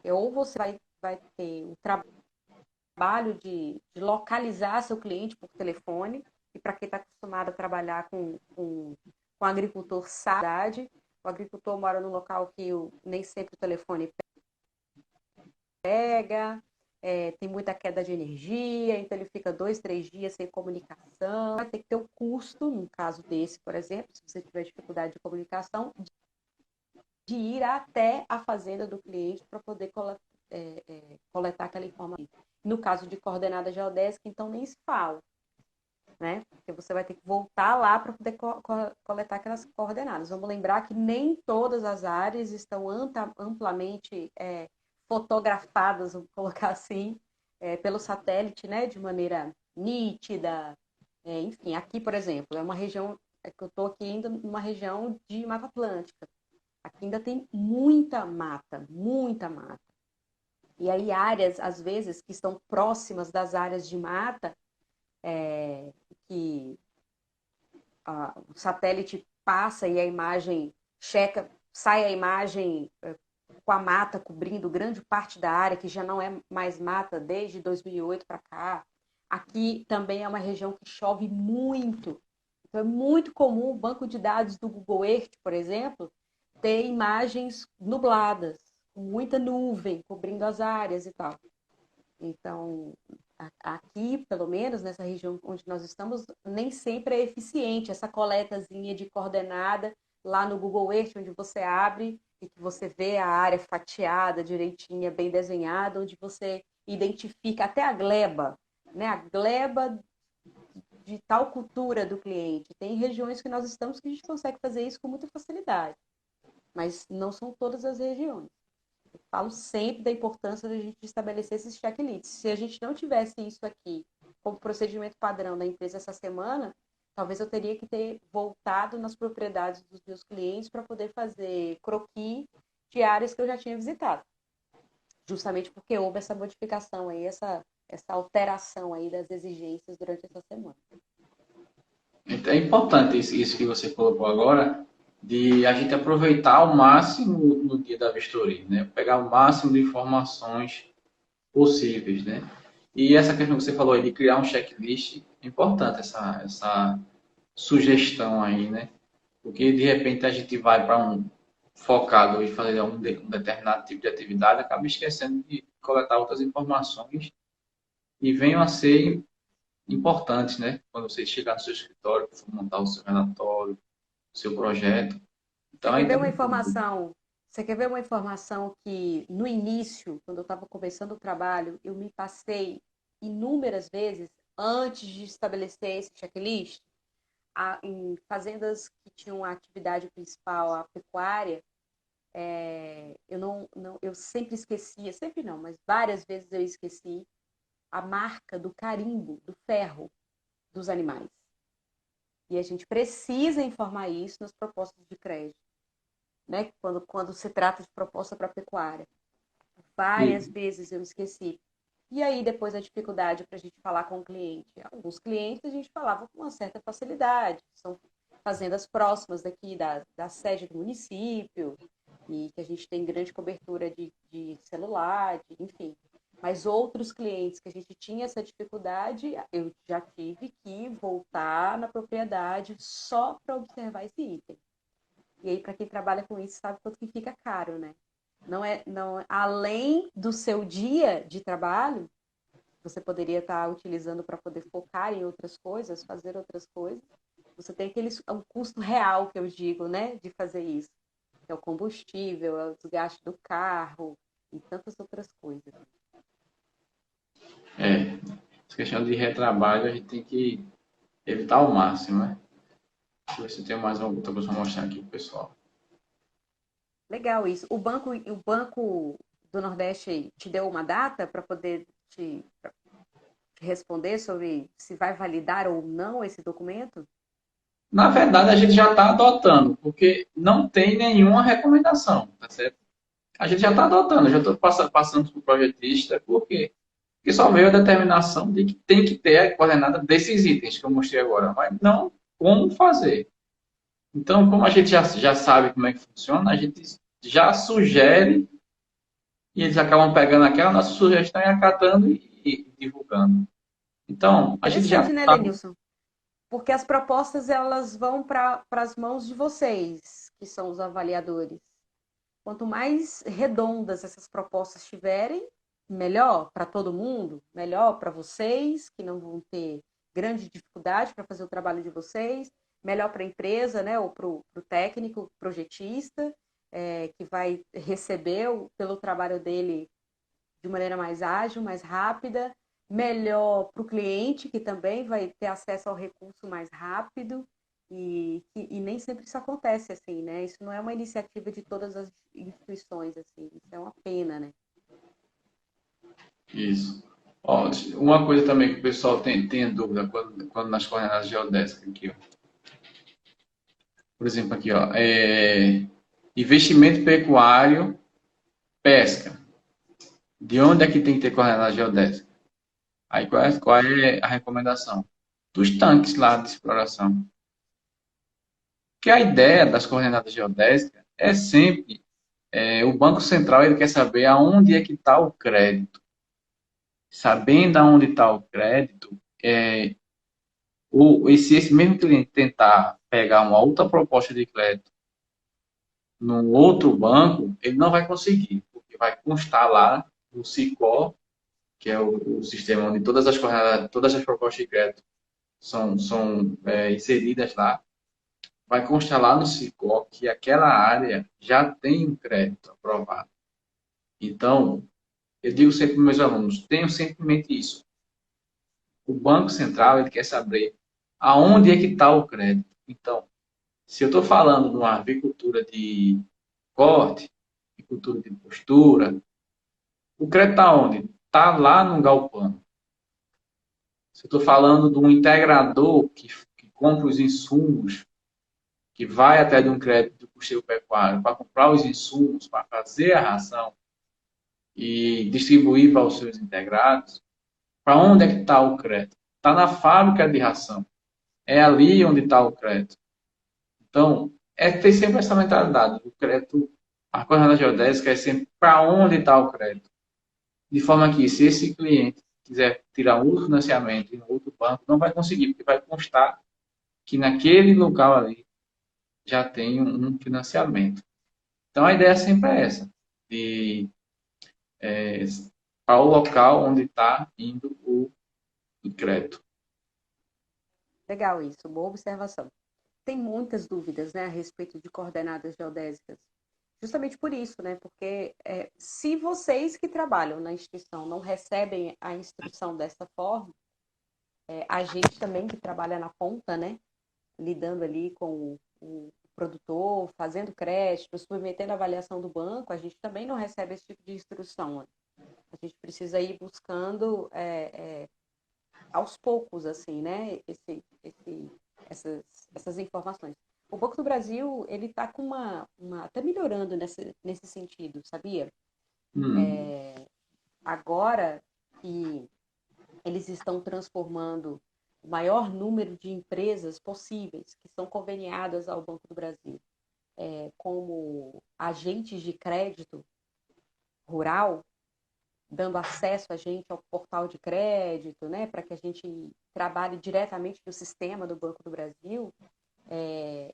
Speaker 1: Ou você vai ter o trabalho de localizar seu cliente por telefone, e para quem está acostumado a trabalhar com agricultor sabe, o agricultor mora num local que nem sempre o telefone pega, tem muita queda de energia, então ele fica 2, 3 dias sem comunicação. Vai ter que ter o custo, num caso desse, por exemplo, se você tiver dificuldade de comunicação, de ir até a fazenda do cliente para poder coletar aquela informação. No caso de coordenada geodésica, então nem se fala, né? Porque você vai ter que voltar lá para poder coletar aquelas coordenadas. Vamos lembrar que nem todas as áreas estão amplamente fotografadas, vamos colocar assim, pelo satélite, né? De maneira nítida. Enfim, aqui, por exemplo, é uma região que eu estou aqui ainda numa região de Mata Atlântica. Aqui ainda tem muita mata, muita mata. E aí áreas, às vezes, que estão próximas das áreas de mata, que o satélite passa e a imagem checa, sai a imagem com a mata cobrindo grande parte da área, que já não é mais mata desde 2008 para cá. Aqui também é uma região que chove muito. Então é muito comum o banco de dados do Google Earth, por exemplo, ter imagens nubladas, com muita nuvem cobrindo as áreas e tal. Então, aqui, pelo menos nessa região onde nós estamos, nem sempre é eficiente essa coletazinha de coordenada lá no Google Earth, onde você abre e que você vê a área fatiada, direitinha, bem desenhada, onde você identifica até a gleba, né? A gleba de tal cultura do cliente. Tem regiões que nós estamos que a gente consegue fazer isso com muita facilidade, mas não são todas as regiões. Eu falo sempre da importância da gente estabelecer esses checklists. Se a gente não tivesse isso aqui como procedimento padrão da empresa essa semana, talvez eu teria que ter voltado nas propriedades dos meus clientes para poder fazer croquis de áreas que eu já tinha visitado. Justamente porque houve essa modificação aí, essa alteração aí das exigências durante essa semana.
Speaker 2: É importante isso que você colocou agora, de a gente aproveitar ao máximo no dia da vistoria, né? Pegar o máximo de informações possíveis, né? E essa questão que você falou aí de criar um checklist, é importante essa sugestão aí, né? Porque de repente a gente vai para focado em fazer um determinado tipo de atividade, acaba esquecendo de coletar outras informações e venham a ser importantes, né? Quando você chegar no seu escritório, for montar o seu relatório, o seu projeto. Então,
Speaker 1: Você quer
Speaker 2: aí
Speaker 1: ver uma
Speaker 2: também.
Speaker 1: informação? Você quer ver uma informação que no início, quando eu estava começando o trabalho, eu me passei inúmeras vezes antes de estabelecer esse checklist, em fazendas que tinham a atividade principal, a pecuária, eu sempre esquecia, sempre não, mas várias vezes eu esqueci a marca do carimbo, do ferro dos animais. E a gente precisa informar isso nas propostas de crédito, né? Quando se trata de proposta para pecuária. Várias
Speaker 2: E,
Speaker 1: vezes eu esqueci. E aí, depois a dificuldade para a gente falar com o cliente. Alguns clientes a gente falava com uma certa facilidade, são fazendas próximas daqui da sede do município, e que a gente tem grande cobertura de celular, enfim. Mas outros clientes que a gente tinha essa dificuldade, eu já tive que voltar na propriedade só para observar esse item. E aí, para quem trabalha com isso, sabe quanto que fica caro, né? não, além do seu dia de trabalho, você poderia estar utilizando para poder focar em outras coisas, fazer outras coisas. Você tem o custo real que eu digo, né, de fazer isso. É o combustível, é o desgaste do carro e tantas outras coisas.
Speaker 2: É, essa questão de retrabalho a gente tem que evitar ao máximo, né? Deixa eu ver se tem mais alguma outra coisa para mostrar aqui pro pessoal.
Speaker 1: Legal isso. O Banco do Nordeste te deu uma data para poder te responder sobre se vai validar ou não esse documento?
Speaker 2: Na verdade, a gente já está adotando, porque não tem nenhuma recomendação, tá certo? A gente já está adotando, já estou passando para o projetista, por quê? Porque só veio a determinação de que tem que ter a coordenada desses itens que eu mostrei agora, mas não como fazer. Então, como a gente já sabe como é que funciona, a gente já sugere e eles acabam pegando aquela nossa sugestão e acatando e divulgando. Então, a gente já
Speaker 1: Interessante, né,
Speaker 2: está.
Speaker 1: Lenilson? Porque as propostas elas vão para as mãos de vocês, que são os avaliadores. Quanto mais redondas essas propostas tiverem, melhor para todo mundo, melhor para vocês, que não vão ter grande dificuldade para fazer o trabalho de vocês, melhor para a empresa, né, ou para o técnico, projetista, que vai receber pelo trabalho dele de maneira mais ágil, mais rápida, melhor para o cliente, que também vai ter acesso ao recurso mais rápido, e nem sempre isso acontece assim, né? Isso não é uma iniciativa de todas as instituições, assim, isso é uma pena, né?
Speaker 2: Isso. Ó, uma coisa também que o pessoal tem dúvida quando nas coordenadas geodésicas aqui, ó. Por exemplo, aqui, ó, investimento pecuário, pesca. De onde é que tem que ter coordenada geodésica? Aí qual é a recomendação? Dos tanques lá de exploração. Que a ideia das coordenadas geodésicas é sempre o Banco Central ele quer saber aonde é que está o crédito. Sabendo aonde está o crédito, ou se esse mesmo cliente tentar pegar uma outra proposta de crédito num outro banco, ele não vai conseguir, porque vai constar lá no SICO, que é o sistema onde todas as propostas de crédito são inseridas lá, vai constar lá no SICO que aquela área já tem um crédito aprovado. Então, eu digo sempre para meus alunos, tenham sempre em mente isso. O Banco Central ele quer saber aonde é que está o crédito. Então, se eu estou falando de uma avicultura de corte, avicultura de postura, o crédito está onde? Está lá no galpão. Se eu estou falando de um integrador que compra os insumos, que vai até de um crédito do custeio pecuário para comprar os insumos, para fazer a ração e distribuir para os seus integrados, para onde é que está o crédito? Está na fábrica de ração. É ali onde está o crédito. Então, ter sempre essa mentalidade. O crédito, a coordenada geodésica é sempre para onde está o crédito. De forma que, se esse cliente quiser tirar outro financiamento em outro banco, não vai conseguir, porque vai constar que naquele local ali já tem um financiamento. Então, a ideia sempre é essa, de para o local onde está indo o crédito.
Speaker 1: Legal isso, boa observação. Tem muitas dúvidas, né, a respeito de coordenadas geodésicas. Justamente por isso, né? Porque se vocês que trabalham na instituição não recebem a instrução dessa forma, a gente também que trabalha na ponta, né? Lidando ali com o produtor, fazendo crédito, submetendo a avaliação do banco, a gente também não recebe esse tipo de instrução. Né? A gente precisa ir buscando aos poucos, assim, né? Essas informações. O Banco do Brasil, ele está com tá melhorando nesse sentido, sabia?
Speaker 2: Hum,
Speaker 1: Agora que eles estão transformando o maior número de empresas possíveis que são conveniadas ao Banco do Brasil como agentes de crédito rural, dando acesso a gente ao portal de crédito, né, para que a gente trabalhe diretamente no sistema do Banco do Brasil,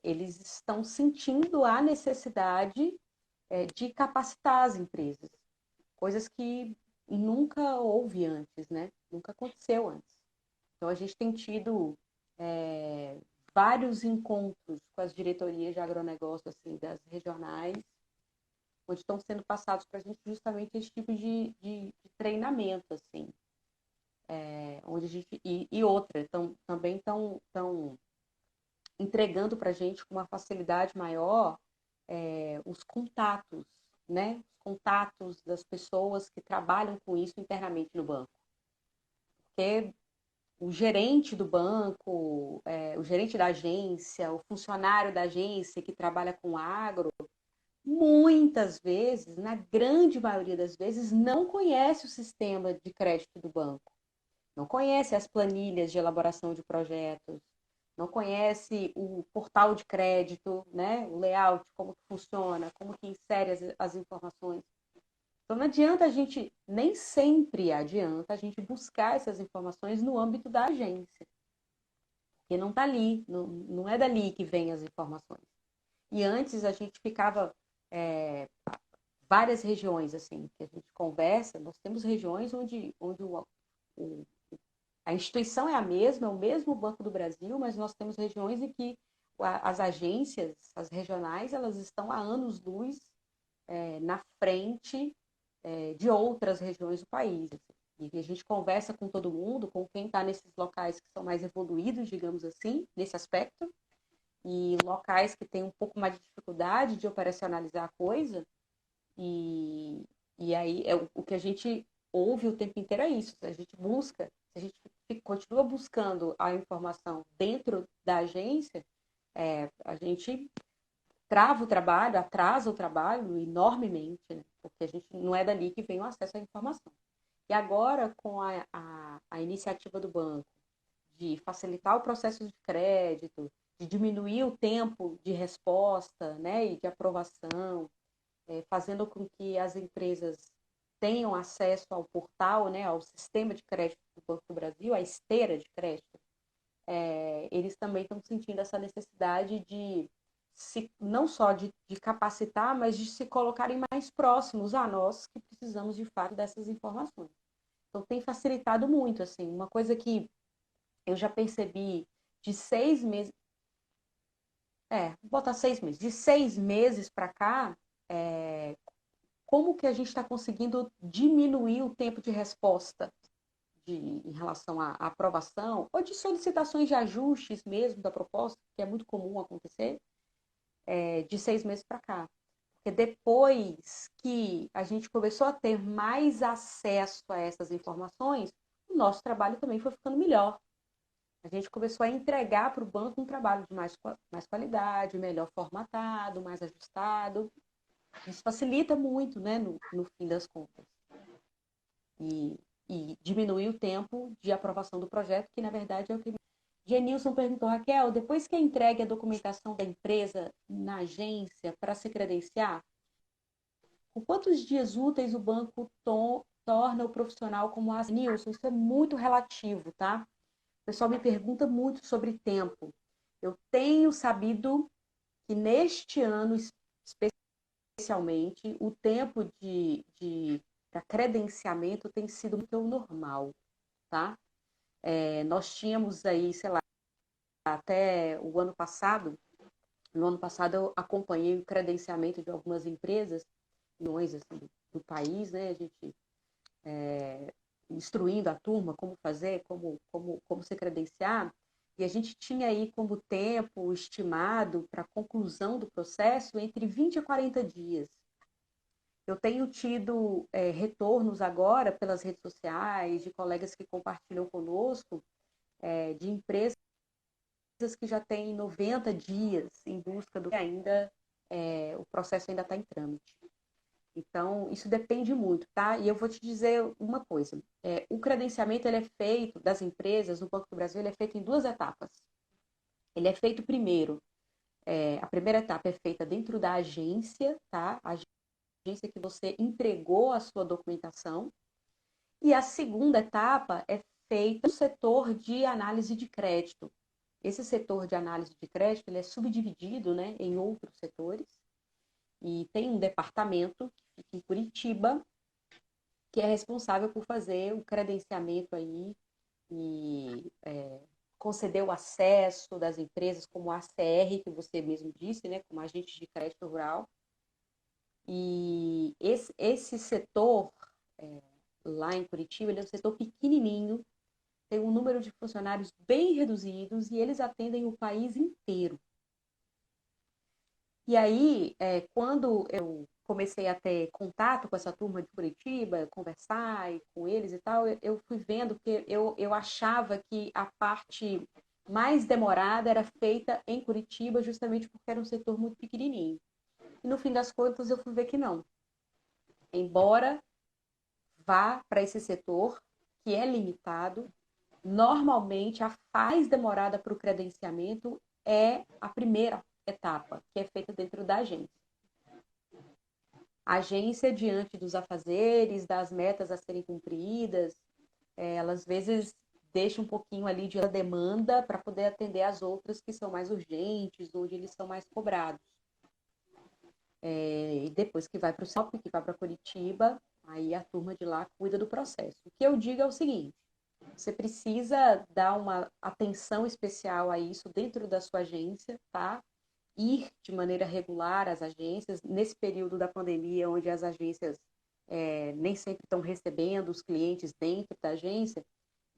Speaker 1: eles estão sentindo a necessidade de capacitar as empresas, coisas que nunca houve antes, né? Nunca aconteceu antes. Então, a gente tem tido vários encontros com as diretorias de agronegócio, assim, das regionais, onde estão sendo passados para a gente justamente esse tipo de treinamento, assim, onde a gente, e outra, também estão entregando para a gente com uma facilidade maior os contatos, né? Os contatos das pessoas que trabalham com isso internamente no banco. Porque o gerente do banco, o gerente da agência, o funcionário da agência que trabalha com agro, muitas vezes, na grande maioria das vezes, não conhece o sistema de crédito do banco, não conhece as planilhas de elaboração de projetos, não conhece o portal de crédito, né? O layout, como que funciona, como que insere as informações. Então não adianta a gente, nem sempre adianta a gente buscar essas informações no âmbito da agência, porque não está ali, não é dali que vêm as informações. E antes a gente ficava várias regiões assim que a gente conversa, nós temos regiões onde a instituição é a mesma, é o mesmo Banco do Brasil, mas nós temos regiões em que as agências, as regionais, elas estão há anos-luz na frente de outras regiões do país. Assim. E a gente conversa com todo mundo, com quem está nesses locais que são mais evoluídos, digamos assim, nesse aspecto, e locais que têm um pouco mais de dificuldade de operacionalizar a coisa, e, e aí o que a gente ouve o tempo inteiro é isso, a gente busca, se a gente continua buscando a informação dentro da agência, a gente trava o trabalho, atrasa o trabalho enormemente, né? Porque a gente não é dali que vem o acesso à informação. E agora, com a iniciativa do banco de facilitar o processo de crédito, de diminuir o tempo de resposta, né, e de aprovação, fazendo com que as empresas tenham acesso ao portal, né, ao sistema de crédito do Banco do Brasil, à esteira de crédito, eles também estão sentindo essa necessidade de não só de capacitar, mas de se colocarem mais próximos a nós que precisamos de fato dessas informações. Então tem facilitado muito, assim, uma coisa que eu já percebi de 6 meses, vou botar 6 meses, de 6 meses para cá, como que a gente está conseguindo diminuir o tempo de resposta em relação à aprovação, ou de solicitações de ajustes mesmo da proposta, que é muito comum acontecer, de 6 meses para cá. Porque depois que a gente começou a ter mais acesso a essas informações, o nosso trabalho também foi ficando melhor. A gente começou a entregar para o banco um trabalho de mais qualidade, melhor formatado, mais ajustado. Isso facilita muito, né, no fim das contas. E diminuir o tempo de aprovação do projeto, que na verdade é o que. Genilson perguntou, Raquel, depois que é entregue a documentação da empresa na agência para se credenciar, com quantos dias úteis o banco torna o profissional como a Nilson? Isso é muito relativo, tá? O pessoal me pergunta muito sobre tempo. Eu tenho sabido que neste ano, especialmente, o tempo de credenciamento tem sido muito normal, tá? Nós tínhamos aí, sei lá, até o ano passado, no ano passado eu acompanhei o credenciamento de algumas empresas, milhões assim, do país, né? A gente instruindo a turma como fazer, como se credenciar, e a gente tinha aí como tempo estimado para a conclusão do processo entre 20 a 40 dias. Eu tenho tido retornos agora pelas redes sociais, de colegas que compartilham conosco, de empresas que já têm 90 dias em busca do que ainda, o processo ainda está em trâmite. Então, isso depende muito, tá? E eu vou te dizer uma coisa. O credenciamento, ele é feito, das empresas, no Banco do Brasil, ele é feito em duas etapas. Ele é feito primeiro, a primeira etapa é feita dentro da agência, tá? A agência que você entregou a sua documentação. E a segunda etapa é feita no setor de análise de crédito. Esse setor de análise de crédito, ele é subdividido, né, em outros setores. E tem um departamento que fica em Curitiba, que é responsável por fazer o credenciamento aí e conceder o acesso das empresas como a ACR, que você mesmo disse, né, como agente de crédito rural. E esse setor, lá em Curitiba, ele é um setor pequenininho, tem um número de funcionários bem reduzidos e eles atendem o país inteiro. E aí, quando eu comecei a ter contato com essa turma de Curitiba, conversar com eles e tal, eu fui vendo que eu achava que a parte mais demorada era feita em Curitiba, justamente porque era um setor muito pequenininho. E no fim das contas, eu fui ver que não. Embora vá para esse setor, que é limitado, normalmente a mais demorada para o credenciamento é a primeira etapa, que é feita dentro da agência. A agência, diante dos afazeres, das metas a serem cumpridas, ela às vezes deixa um pouquinho ali de demanda para poder atender as outras que são mais urgentes, onde eles são mais cobrados. E depois que vai para o SOP, que vai para Curitiba, aí a turma de lá cuida do processo. O que eu digo é o seguinte: você precisa dar uma atenção especial a isso dentro da sua agência, tá? Ir de maneira regular às agências, nesse período da pandemia, onde as agências nem sempre estão recebendo os clientes dentro da agência,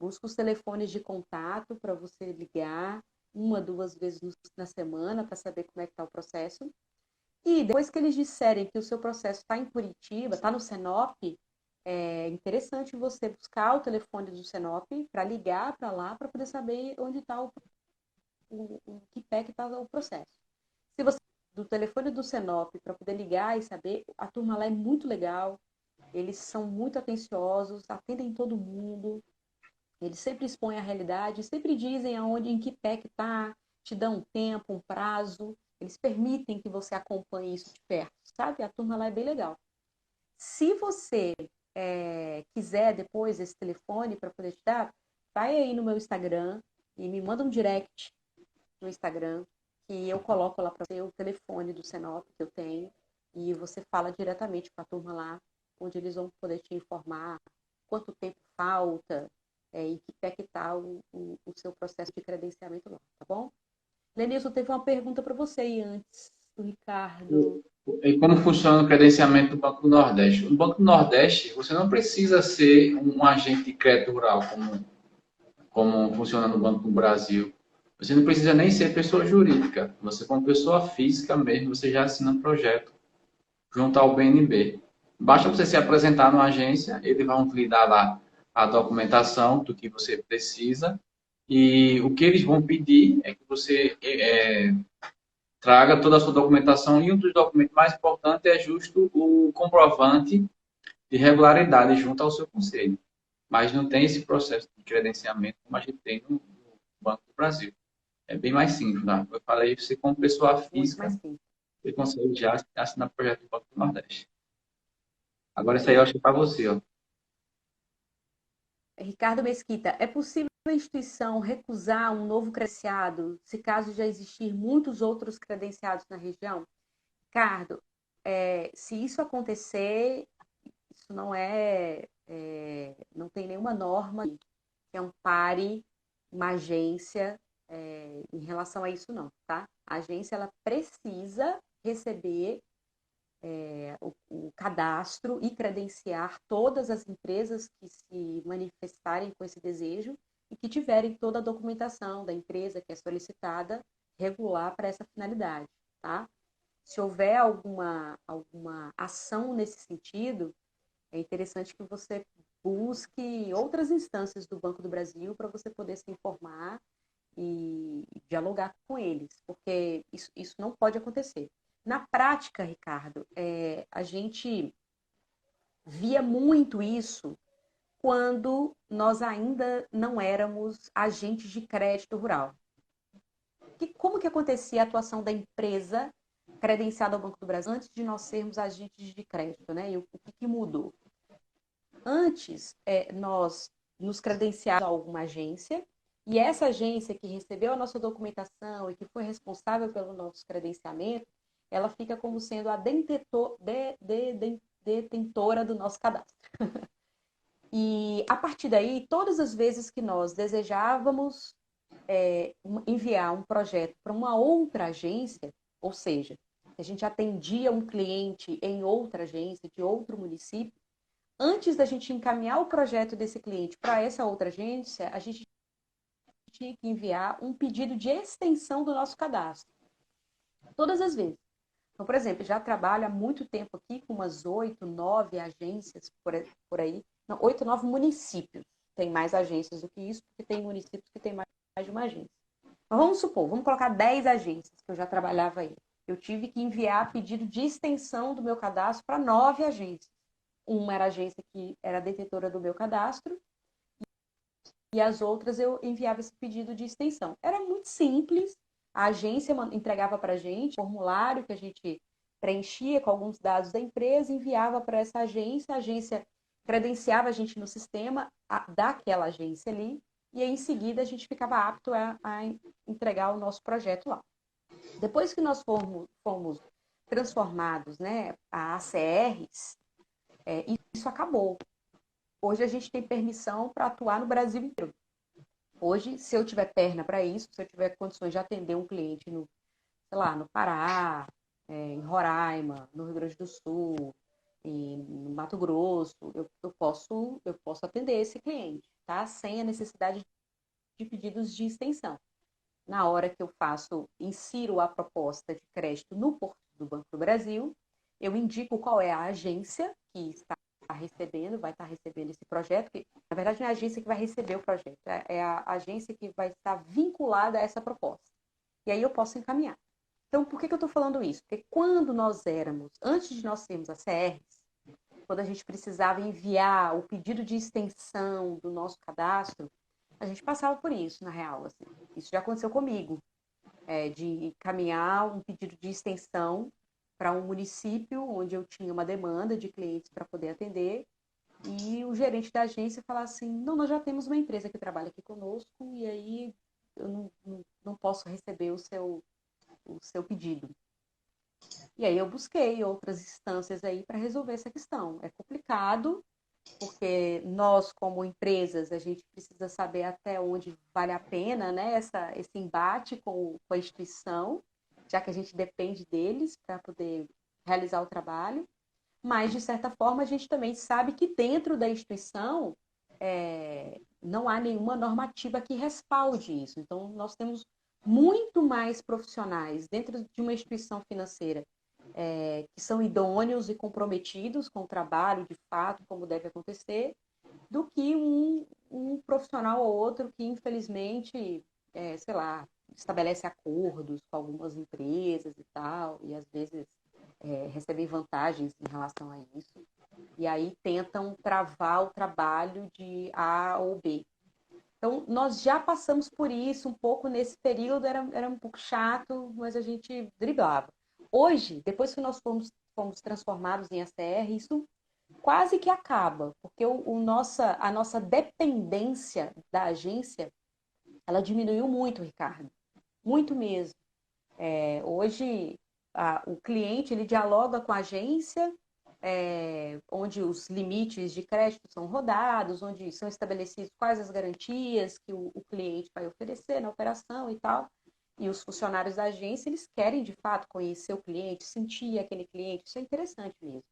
Speaker 1: busca os telefones de contato para você ligar uma, duas vezes na semana para saber como é que está o processo. E depois que eles disserem que o seu processo está em Curitiba, está no Senop, é interessante você buscar o telefone do Senop para ligar para lá para poder saber onde está o que pé que está o processo. Se você do telefone do Senop para poder ligar e saber, a turma lá é muito legal, eles são muito atenciosos, atendem todo mundo, eles sempre expõem a realidade, sempre dizem aonde, em que pé que está, te dão um tempo, um prazo, eles permitem que você acompanhe isso de perto, sabe? A turma lá é bem legal. Se você quiser depois esse telefone para poder te dar, vai aí no meu Instagram e me manda um direct no Instagram que eu coloco lá para você o telefone do Senop que eu tenho e você fala diretamente com a turma lá, onde eles vão poder te informar quanto tempo falta e que pé que está o seu processo de credenciamento lá, tá bom? Lenilson, teve uma pergunta para você aí antes do Ricardo.
Speaker 2: E como funciona o credenciamento do Banco do Nordeste? No Banco do Nordeste, você não precisa ser um agente de crédito rural, como funciona no Banco do Brasil. Você não precisa nem ser pessoa jurídica. Você, como pessoa física mesmo, você já assina um projeto junto ao BNB. Basta você se apresentar numa agência, eles vão lhe dar lá a documentação do que você precisa e o que eles vão pedir é que você traga toda a sua documentação e um dos documentos mais importantes é justo o comprovante de regularidade junto ao seu conselho. Mas não tem esse processo de credenciamento como a gente tem no Banco do Brasil. É bem mais simples, né? Eu falei, você como pessoa
Speaker 1: Muito mais
Speaker 2: física,
Speaker 1: simples.
Speaker 2: você consegue já assinar o projeto do Banco do Nordeste. Agora isso aí eu
Speaker 1: Ok.
Speaker 2: acho que é para você, ó.
Speaker 1: Ricardo Mesquita, é possível a instituição recusar um novo credenciado se caso já existir muitos outros credenciados na região? Ricardo, se isso acontecer, isso não tem nenhuma norma que ampare uma agência em relação a isso não, tá? A agência ela precisa receber o cadastro e credenciar todas as empresas que se manifestarem com esse desejo e que tiverem toda a documentação da empresa que é solicitada regular para essa finalidade, tá? Se houver alguma ação nesse sentido, é interessante que você busque outras instâncias do Banco do Brasil para você poder se informar e dialogar com eles, porque isso não pode acontecer. Na prática, Ricardo, a gente via muito isso quando nós ainda não éramos agentes de crédito rural. Como que acontecia a atuação da empresa credenciada ao Banco do Brasil antes de nós sermos agentes de crédito, né? E o que mudou? Antes, nós nos credenciávamos a alguma agência e essa agência que recebeu a nossa documentação e que foi responsável pelo nosso credenciamento, ela fica como sendo a detentora do nosso cadastro. E a partir daí, todas as vezes que nós desejávamos enviar um projeto para uma outra agência, ou seja, a gente atendia um cliente em outra agência, de outro município, antes da gente encaminhar o projeto desse cliente para essa outra agência, a gente tinha que enviar um pedido de extensão do nosso cadastro. Todas as vezes. Então, por exemplo, já trabalho há muito tempo aqui com umas 8, 9 agências por aí. Não, 8, 9 municípios. Tem mais agências do que isso, porque tem municípios que tem mais de uma agência. Mas vamos supor, vamos colocar 10 agências que eu já trabalhava aí. Eu tive que enviar pedido de extensão do meu cadastro para 9 agências. Uma era a agência que era detetora do meu cadastro e as outras eu enviava esse pedido de extensão. Era muito simples, a agência entregava para a gente um formulário que a gente preenchia com alguns dados da empresa, enviava para essa agência, a agência credenciava a gente no sistema daquela agência ali, e aí em seguida a gente ficava apto a entregar o nosso projeto lá. Depois que nós fomos transformados, né, a ACRs, isso acabou. Hoje a gente tem permissão para atuar no Brasil inteiro. Hoje, se eu tiver perna para isso, se eu tiver condições de atender um cliente no, sei lá, no Pará, em Roraima, no Rio Grande do Sul, no Mato Grosso, eu posso atender esse cliente, tá? Sem a necessidade de pedidos de extensão. Na hora que eu insiro a proposta de crédito no portal do Banco do Brasil, eu indico qual é a agência que vai estar recebendo esse projeto, que na verdade não é a agência que vai receber o projeto, é a agência que vai estar vinculada a essa proposta. E aí eu posso encaminhar. Então, por que eu estou falando isso? Porque quando antes de nós sermos a CRs, quando a gente precisava enviar o pedido de extensão do nosso cadastro, a gente passava por isso, na real. Assim. Isso já aconteceu comigo, de encaminhar um pedido de extensão para um município onde eu tinha uma demanda de clientes para poder atender, e o gerente da agência falar assim, não, nós já temos uma empresa que trabalha aqui conosco, e aí eu não posso receber o seu pedido. E aí eu busquei outras instâncias aí para resolver essa questão. É complicado, porque nós, como empresas, a gente precisa saber até onde vale a pena, né, esse embate com a instituição, já que a gente depende deles para poder realizar o trabalho, mas, de certa forma, a gente também sabe que dentro da instituição não há nenhuma normativa que respalde isso. Então, nós temos muito mais profissionais dentro de uma instituição financeira que são idôneos e comprometidos com o trabalho, de fato, como deve acontecer, do que um profissional ou outro que, infelizmente, sei lá, estabelece acordos com algumas empresas e tal, e às vezes recebem vantagens em relação a isso, e aí tentam travar o trabalho de A ou B. Então, nós já passamos por isso um pouco nesse período, era um pouco chato, mas a gente driblava. Hoje, depois que nós fomos transformados em ACR, isso quase que acaba, porque a nossa dependência da agência, ela diminuiu muito, Ricardo, muito mesmo. Hoje, o cliente, ele dialoga com a agência, onde os limites de crédito são rodados, onde são estabelecidos quais as garantias que o cliente vai oferecer na operação e tal. E os funcionários da agência, eles querem, de fato, conhecer o cliente, sentir aquele cliente. Isso é interessante mesmo.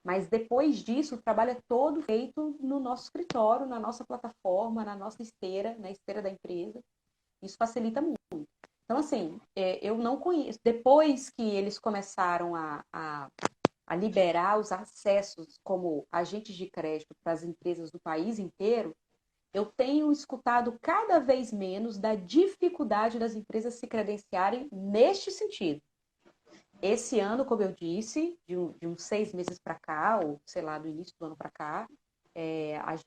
Speaker 1: Mas depois disso, o trabalho é todo feito no nosso escritório, na nossa plataforma, na nossa esteira, na esteira da empresa. Isso facilita muito. Então, assim, eu não conheço. Depois que eles começaram a liberar os acessos como agentes de crédito para as empresas do país inteiro, eu tenho escutado cada vez menos da dificuldade das empresas se credenciarem neste sentido. Esse ano, como eu disse, de uns 6 meses para cá, ou sei lá, do início do ano para cá,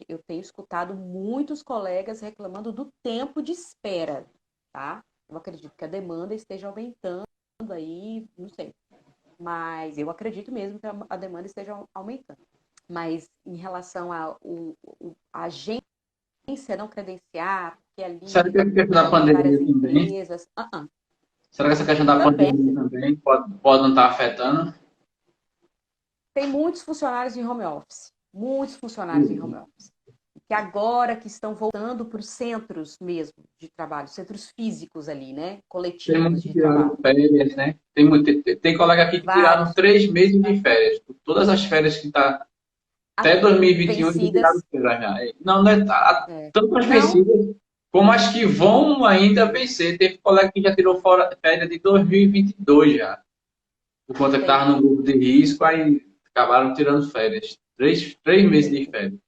Speaker 1: eu tenho escutado muitos colegas reclamando do tempo de espera, tá? Eu acredito que a demanda esteja aumentando aí, não sei. Mas eu acredito mesmo que a demanda esteja aumentando. Mas em relação a agência não credenciar, porque ali
Speaker 2: Sabe que teve da
Speaker 1: tem várias
Speaker 2: pandemia também?
Speaker 1: empresas.
Speaker 2: Será que essa questão da
Speaker 1: Também.
Speaker 2: pandemia também pode não estar afetando?
Speaker 1: Tem muitos funcionários em home office. Muitos funcionários em home office. Que agora que estão voltando para os centros mesmo de trabalho, centros físicos ali, né?
Speaker 2: Tem
Speaker 1: Coletivos
Speaker 2: muitos
Speaker 1: de
Speaker 2: tirando
Speaker 1: trabalho.
Speaker 2: férias, né? Tem colega aqui que tiraram
Speaker 1: Vários.
Speaker 2: 3 meses de férias. Todas as férias que tá até 2021 eles tiraram
Speaker 1: Vencidas.
Speaker 2: férias já. Não, né?
Speaker 1: É.
Speaker 2: Tanto as
Speaker 1: Não,
Speaker 2: vencidas como as que vão ainda vencer. Teve colega que já tirou fora férias de 2022 já. Por conta que estava no
Speaker 1: entendi.
Speaker 2: grupo de risco, aí acabaram tirando férias. Três meses de
Speaker 1: Entendi.
Speaker 2: férias.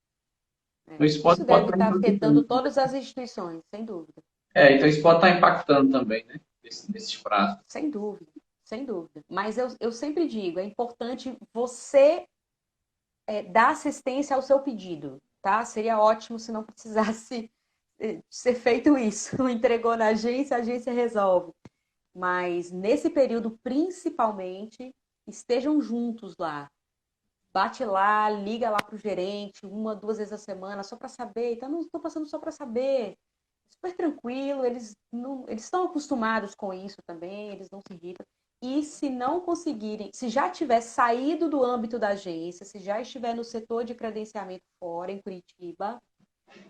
Speaker 1: É.
Speaker 2: Então isso
Speaker 1: Isso
Speaker 2: pode
Speaker 1: deve
Speaker 2: estar
Speaker 1: estar afetando
Speaker 2: impactando.
Speaker 1: todas as instituições, sem dúvida.
Speaker 2: Então isso pode estar impactando também, né? Nesses prazos.
Speaker 1: Sem dúvida, sem dúvida. Mas eu sempre digo, é importante você dar assistência ao seu pedido, tá? Seria ótimo se não precisasse ser feito isso. Entregou na agência, a agência resolve. Mas nesse período, principalmente, estejam juntos lá. Bate lá, liga lá pro gerente, uma, duas vezes a semana, só para saber. Então, não estou passando só para saber. Super tranquilo, eles não, eles estão acostumados com isso também, eles não se irritam. E se não conseguirem, se já tiver saído do âmbito da agência, se já estiver no setor de credenciamento fora, em Curitiba,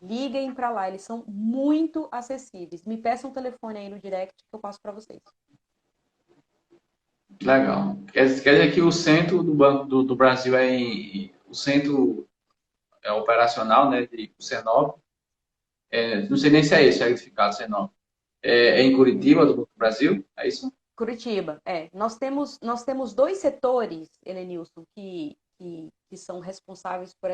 Speaker 1: liguem para lá, eles são muito acessíveis. Me peçam um telefone aí no direct que eu passo para vocês.
Speaker 2: Legal. Quer dizer que o centro do Banco do Brasil o centro operacional, né, de Senop, não sei nem se é esse, é edificado Senop, é em Curitiba, do Banco do Brasil, é isso?
Speaker 1: Curitiba, é. Nós temos dois setores, Helenilson, que são responsáveis por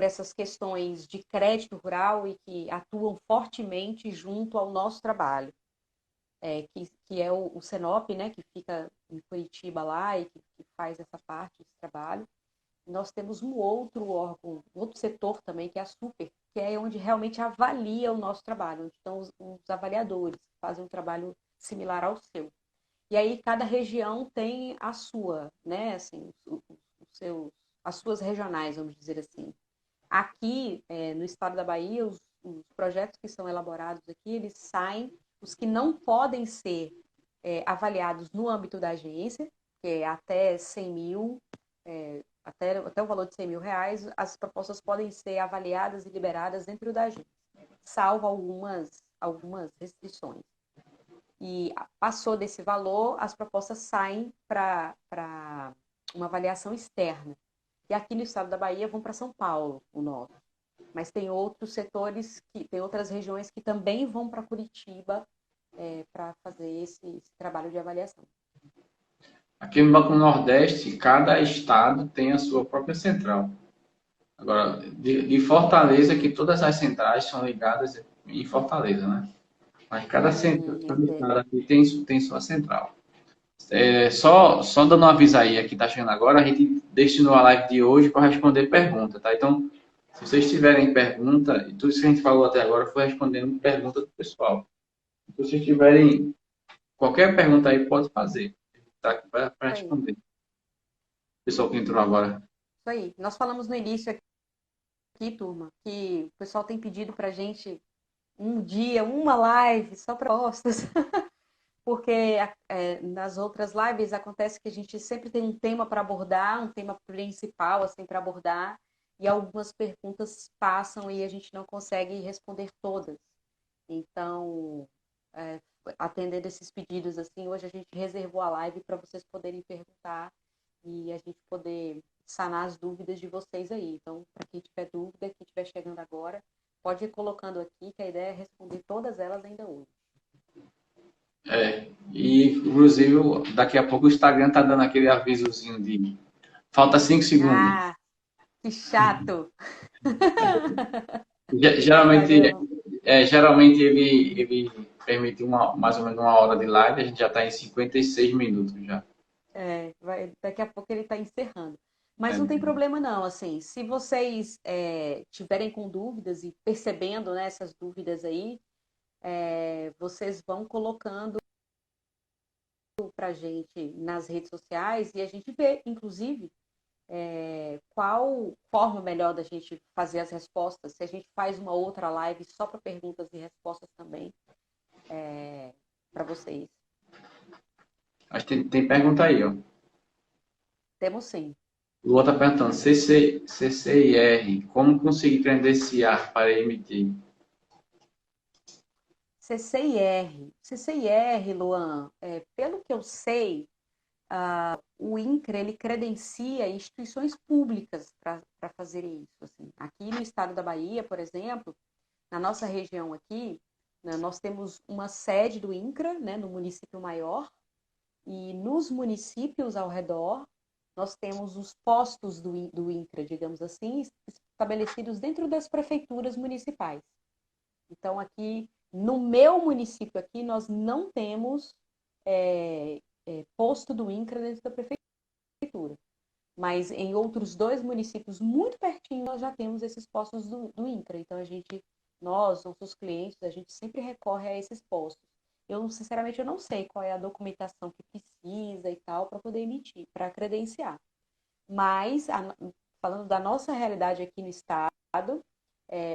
Speaker 1: essas questões de crédito rural e que atuam fortemente junto ao nosso trabalho, que é o Senop, né, que fica em Curitiba lá e que faz essa parte desse trabalho. Nós temos um outro órgão, um outro setor também, que é a Super, que é onde realmente avalia o nosso trabalho, onde estão os avaliadores, que fazem um trabalho similar ao seu. E aí cada região tem a sua, né, assim, as suas regionais, vamos dizer assim. Aqui, no estado da Bahia, os projetos que são elaborados aqui, eles saem, os que não podem ser avaliados no âmbito da agência, que é até 100 mil, até o valor de 100 mil reais, as propostas podem ser avaliadas e liberadas dentro da agência, salvo algumas restrições. E passou desse valor, as propostas saem para uma avaliação externa. E aqui no estado da Bahia vão para São Paulo, o nosso. Mas tem outros setores, tem outras regiões que também vão para Curitiba para fazer esse trabalho de avaliação.
Speaker 2: Aqui no Banco do Nordeste, cada estado tem a sua própria central. Agora, de Fortaleza, que todas as centrais são ligadas em Fortaleza, né? Mas cada central, cada
Speaker 1: Entendo.
Speaker 2: estado aqui tem sua central. Só dando um aviso aí, aqui tá chegando agora, a gente destinou a live de hoje para responder pergunta, tá? Então, se vocês tiverem pergunta, e tudo isso que a gente falou até agora foi respondendo pergunta do pessoal. Se vocês tiverem qualquer pergunta aí, pode fazer. Tá aqui para
Speaker 1: Isso aí.
Speaker 2: responder. O pessoal que entrou agora.
Speaker 1: Isso aí. Nós falamos no início aqui, turma, que o pessoal tem pedido para a gente um dia, uma live só para postas, porque nas outras lives acontece que a gente sempre tem um tema para abordar, um tema principal assim para abordar, e algumas perguntas passam e a gente não consegue responder todas. Então, é, atendendo esses pedidos assim, hoje a gente reservou a live para vocês poderem perguntar e a gente poder sanar as dúvidas de vocês aí. Então, para quem tiver dúvida, quem estiver chegando agora, pode ir colocando aqui, que a ideia é responder todas elas ainda hoje.
Speaker 2: E, inclusive, daqui a pouco o Instagram tá dando aquele avisozinho de falta 5 segundos.
Speaker 1: Ah, que chato!
Speaker 2: Geralmente,
Speaker 1: Instagram.
Speaker 2: geralmente ele permite mais ou menos 1 hora de live, a gente já está em 56 minutos já.
Speaker 1: Daqui a pouco ele está encerrando. Mas
Speaker 2: É,
Speaker 1: não tem problema não, assim, se vocês tiverem com dúvidas e percebendo, né, essas dúvidas aí, vocês vão colocando para a gente nas redes sociais e a gente vê, inclusive, qual forma melhor da gente fazer as respostas, se a gente faz uma outra live só para perguntas e respostas também para vocês.
Speaker 2: Acho que tem pergunta aí, ó.
Speaker 1: Temos sim.
Speaker 2: O outro está perguntando, CCIR, como conseguir credenciar para emitir?
Speaker 1: CCIR. CCIR, Luan, pelo que eu sei, o INCRA ele credencia instituições públicas para fazer isso. Assim. Aqui no estado da Bahia, por exemplo, na nossa região aqui, né, nós temos uma sede do INCRA, né, no município maior, e nos municípios ao redor, nós temos os postos do INCRA, digamos assim, estabelecidos dentro das prefeituras municipais. Então, aqui, no meu município aqui, nós não temos posto do INCRA dentro da prefeitura. Mas em outros dois municípios muito pertinho, nós já temos esses postos do INCRA. Então, nós, nossos clientes, a gente sempre recorre a esses postos. Eu, sinceramente, eu não sei qual é a documentação que precisa e tal para poder emitir, para credenciar. Mas, falando da nossa realidade aqui no estado,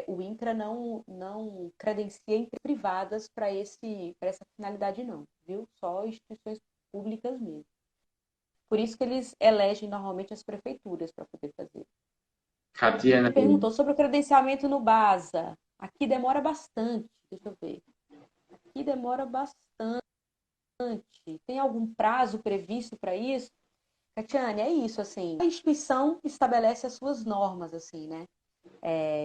Speaker 1: o INCRA não credencia empresas privadas para essa finalidade, não, viu? Só instituições públicas mesmo. Por isso que eles elegem normalmente as prefeituras para poder fazer.
Speaker 2: Catiana,
Speaker 1: Você perguntou sobre o credenciamento no BASA. Aqui demora bastante, deixa eu ver. Aqui demora bastante. Tem algum prazo previsto para isso? Catiane, é isso, assim. A instituição estabelece as suas normas, assim, né?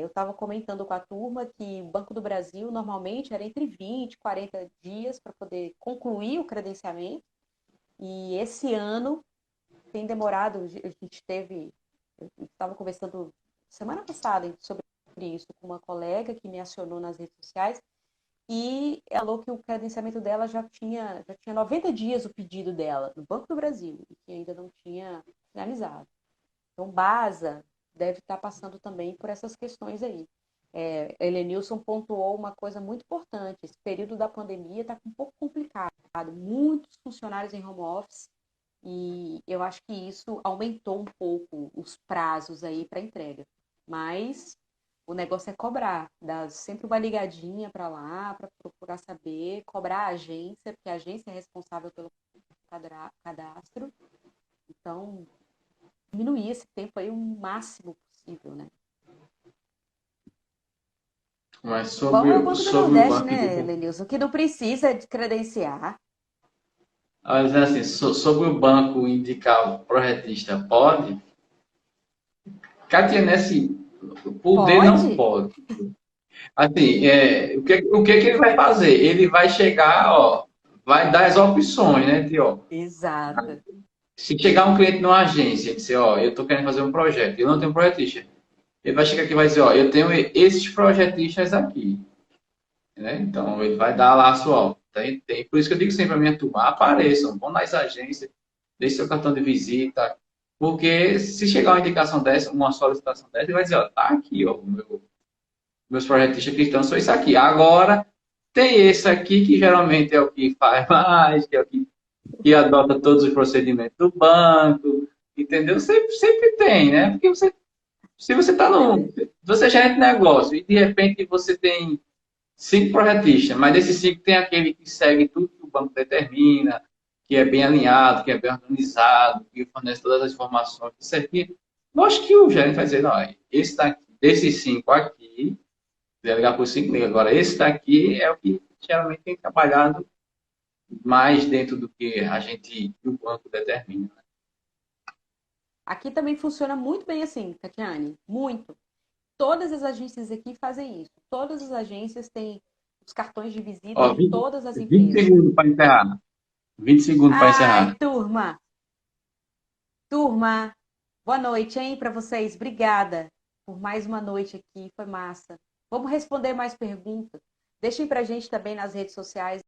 Speaker 1: Eu estava comentando com a turma que o Banco do Brasil normalmente era entre 20 e 40 dias para poder concluir o credenciamento. E esse ano tem demorado, a gente teve, eu estava conversando semana passada sobre isso com uma colega que me acionou nas redes sociais e ela falou que o credenciamento dela já tinha 90 dias o pedido dela no Banco do Brasil e que ainda não tinha finalizado. Então, Basa deve estar passando também por essas questões aí. Helenilson pontuou uma coisa muito importante. Esse período da pandemia está um pouco complicado. Muitos funcionários em home office e eu acho que isso aumentou um pouco os prazos aí para entrega. Mas o negócio é cobrar, dar sempre uma ligadinha para lá, para procurar saber, cobrar a agência, porque a agência é responsável pelo cadastro. Então, diminuir esse tempo aí o máximo possível, né?
Speaker 2: mas
Speaker 1: Igual é o Banco do
Speaker 2: sobre o
Speaker 1: Nordeste,
Speaker 2: banco
Speaker 1: né,
Speaker 2: indicar.
Speaker 1: Lenilson? Que não precisa de credenciar.
Speaker 2: Mas assim, sobre o banco indicar o projetista, pode? Catiana, assim, poder não
Speaker 1: Pode?
Speaker 2: pode. Assim, o que ele vai fazer? Ele vai chegar, ó, vai dar as opções, né? De, ó,
Speaker 1: Exato.
Speaker 2: se chegar um cliente numa agência e dizer, ó, eu estou querendo fazer um projeto, eu não tenho um projetista. Ele vai chegar aqui e vai dizer, ó, eu tenho esses projetistas aqui. Né? Então, ele vai dar lá a sua, ó, por isso que eu digo sempre a minha turma, apareçam, vão nas agências, deixe seu cartão de visita, porque se chegar uma indicação dessa, uma solicitação dessa, ele vai dizer, ó, tá aqui, ó, meus projetistas cristãos são isso aqui. Agora, tem esse aqui que geralmente é o que faz mais, que é o que adota todos os procedimentos do banco, entendeu? Sempre tem, né? Porque se você está no. Você é gerente de negócio e de repente você tem 5 projetistas, mas desses 5 tem aquele que segue tudo que o banco determina, que é bem alinhado, que é bem organizado, que fornece todas as informações certinho. Eu acho que o gerente vai dizer, não, esse daqui, desses 5 aqui, se ligar por 5 liga. Agora, esse daqui é o que geralmente tem trabalhado mais dentro do que a gente, o banco determina.
Speaker 1: Aqui também funciona muito bem assim, Tatiane. Muito. Todas as agências aqui fazem isso. Todas as agências têm os cartões de visita
Speaker 2: Ó,
Speaker 1: de
Speaker 2: 20,
Speaker 1: todas as
Speaker 2: 20
Speaker 1: empresas.
Speaker 2: segundos para encerrar. 20 segundos para
Speaker 1: Ai,
Speaker 2: encerrar.
Speaker 1: turma, turma, boa noite, hein, para vocês. Obrigada por mais uma noite aqui, foi massa. Vamos responder mais perguntas. Deixem para a gente também nas redes sociais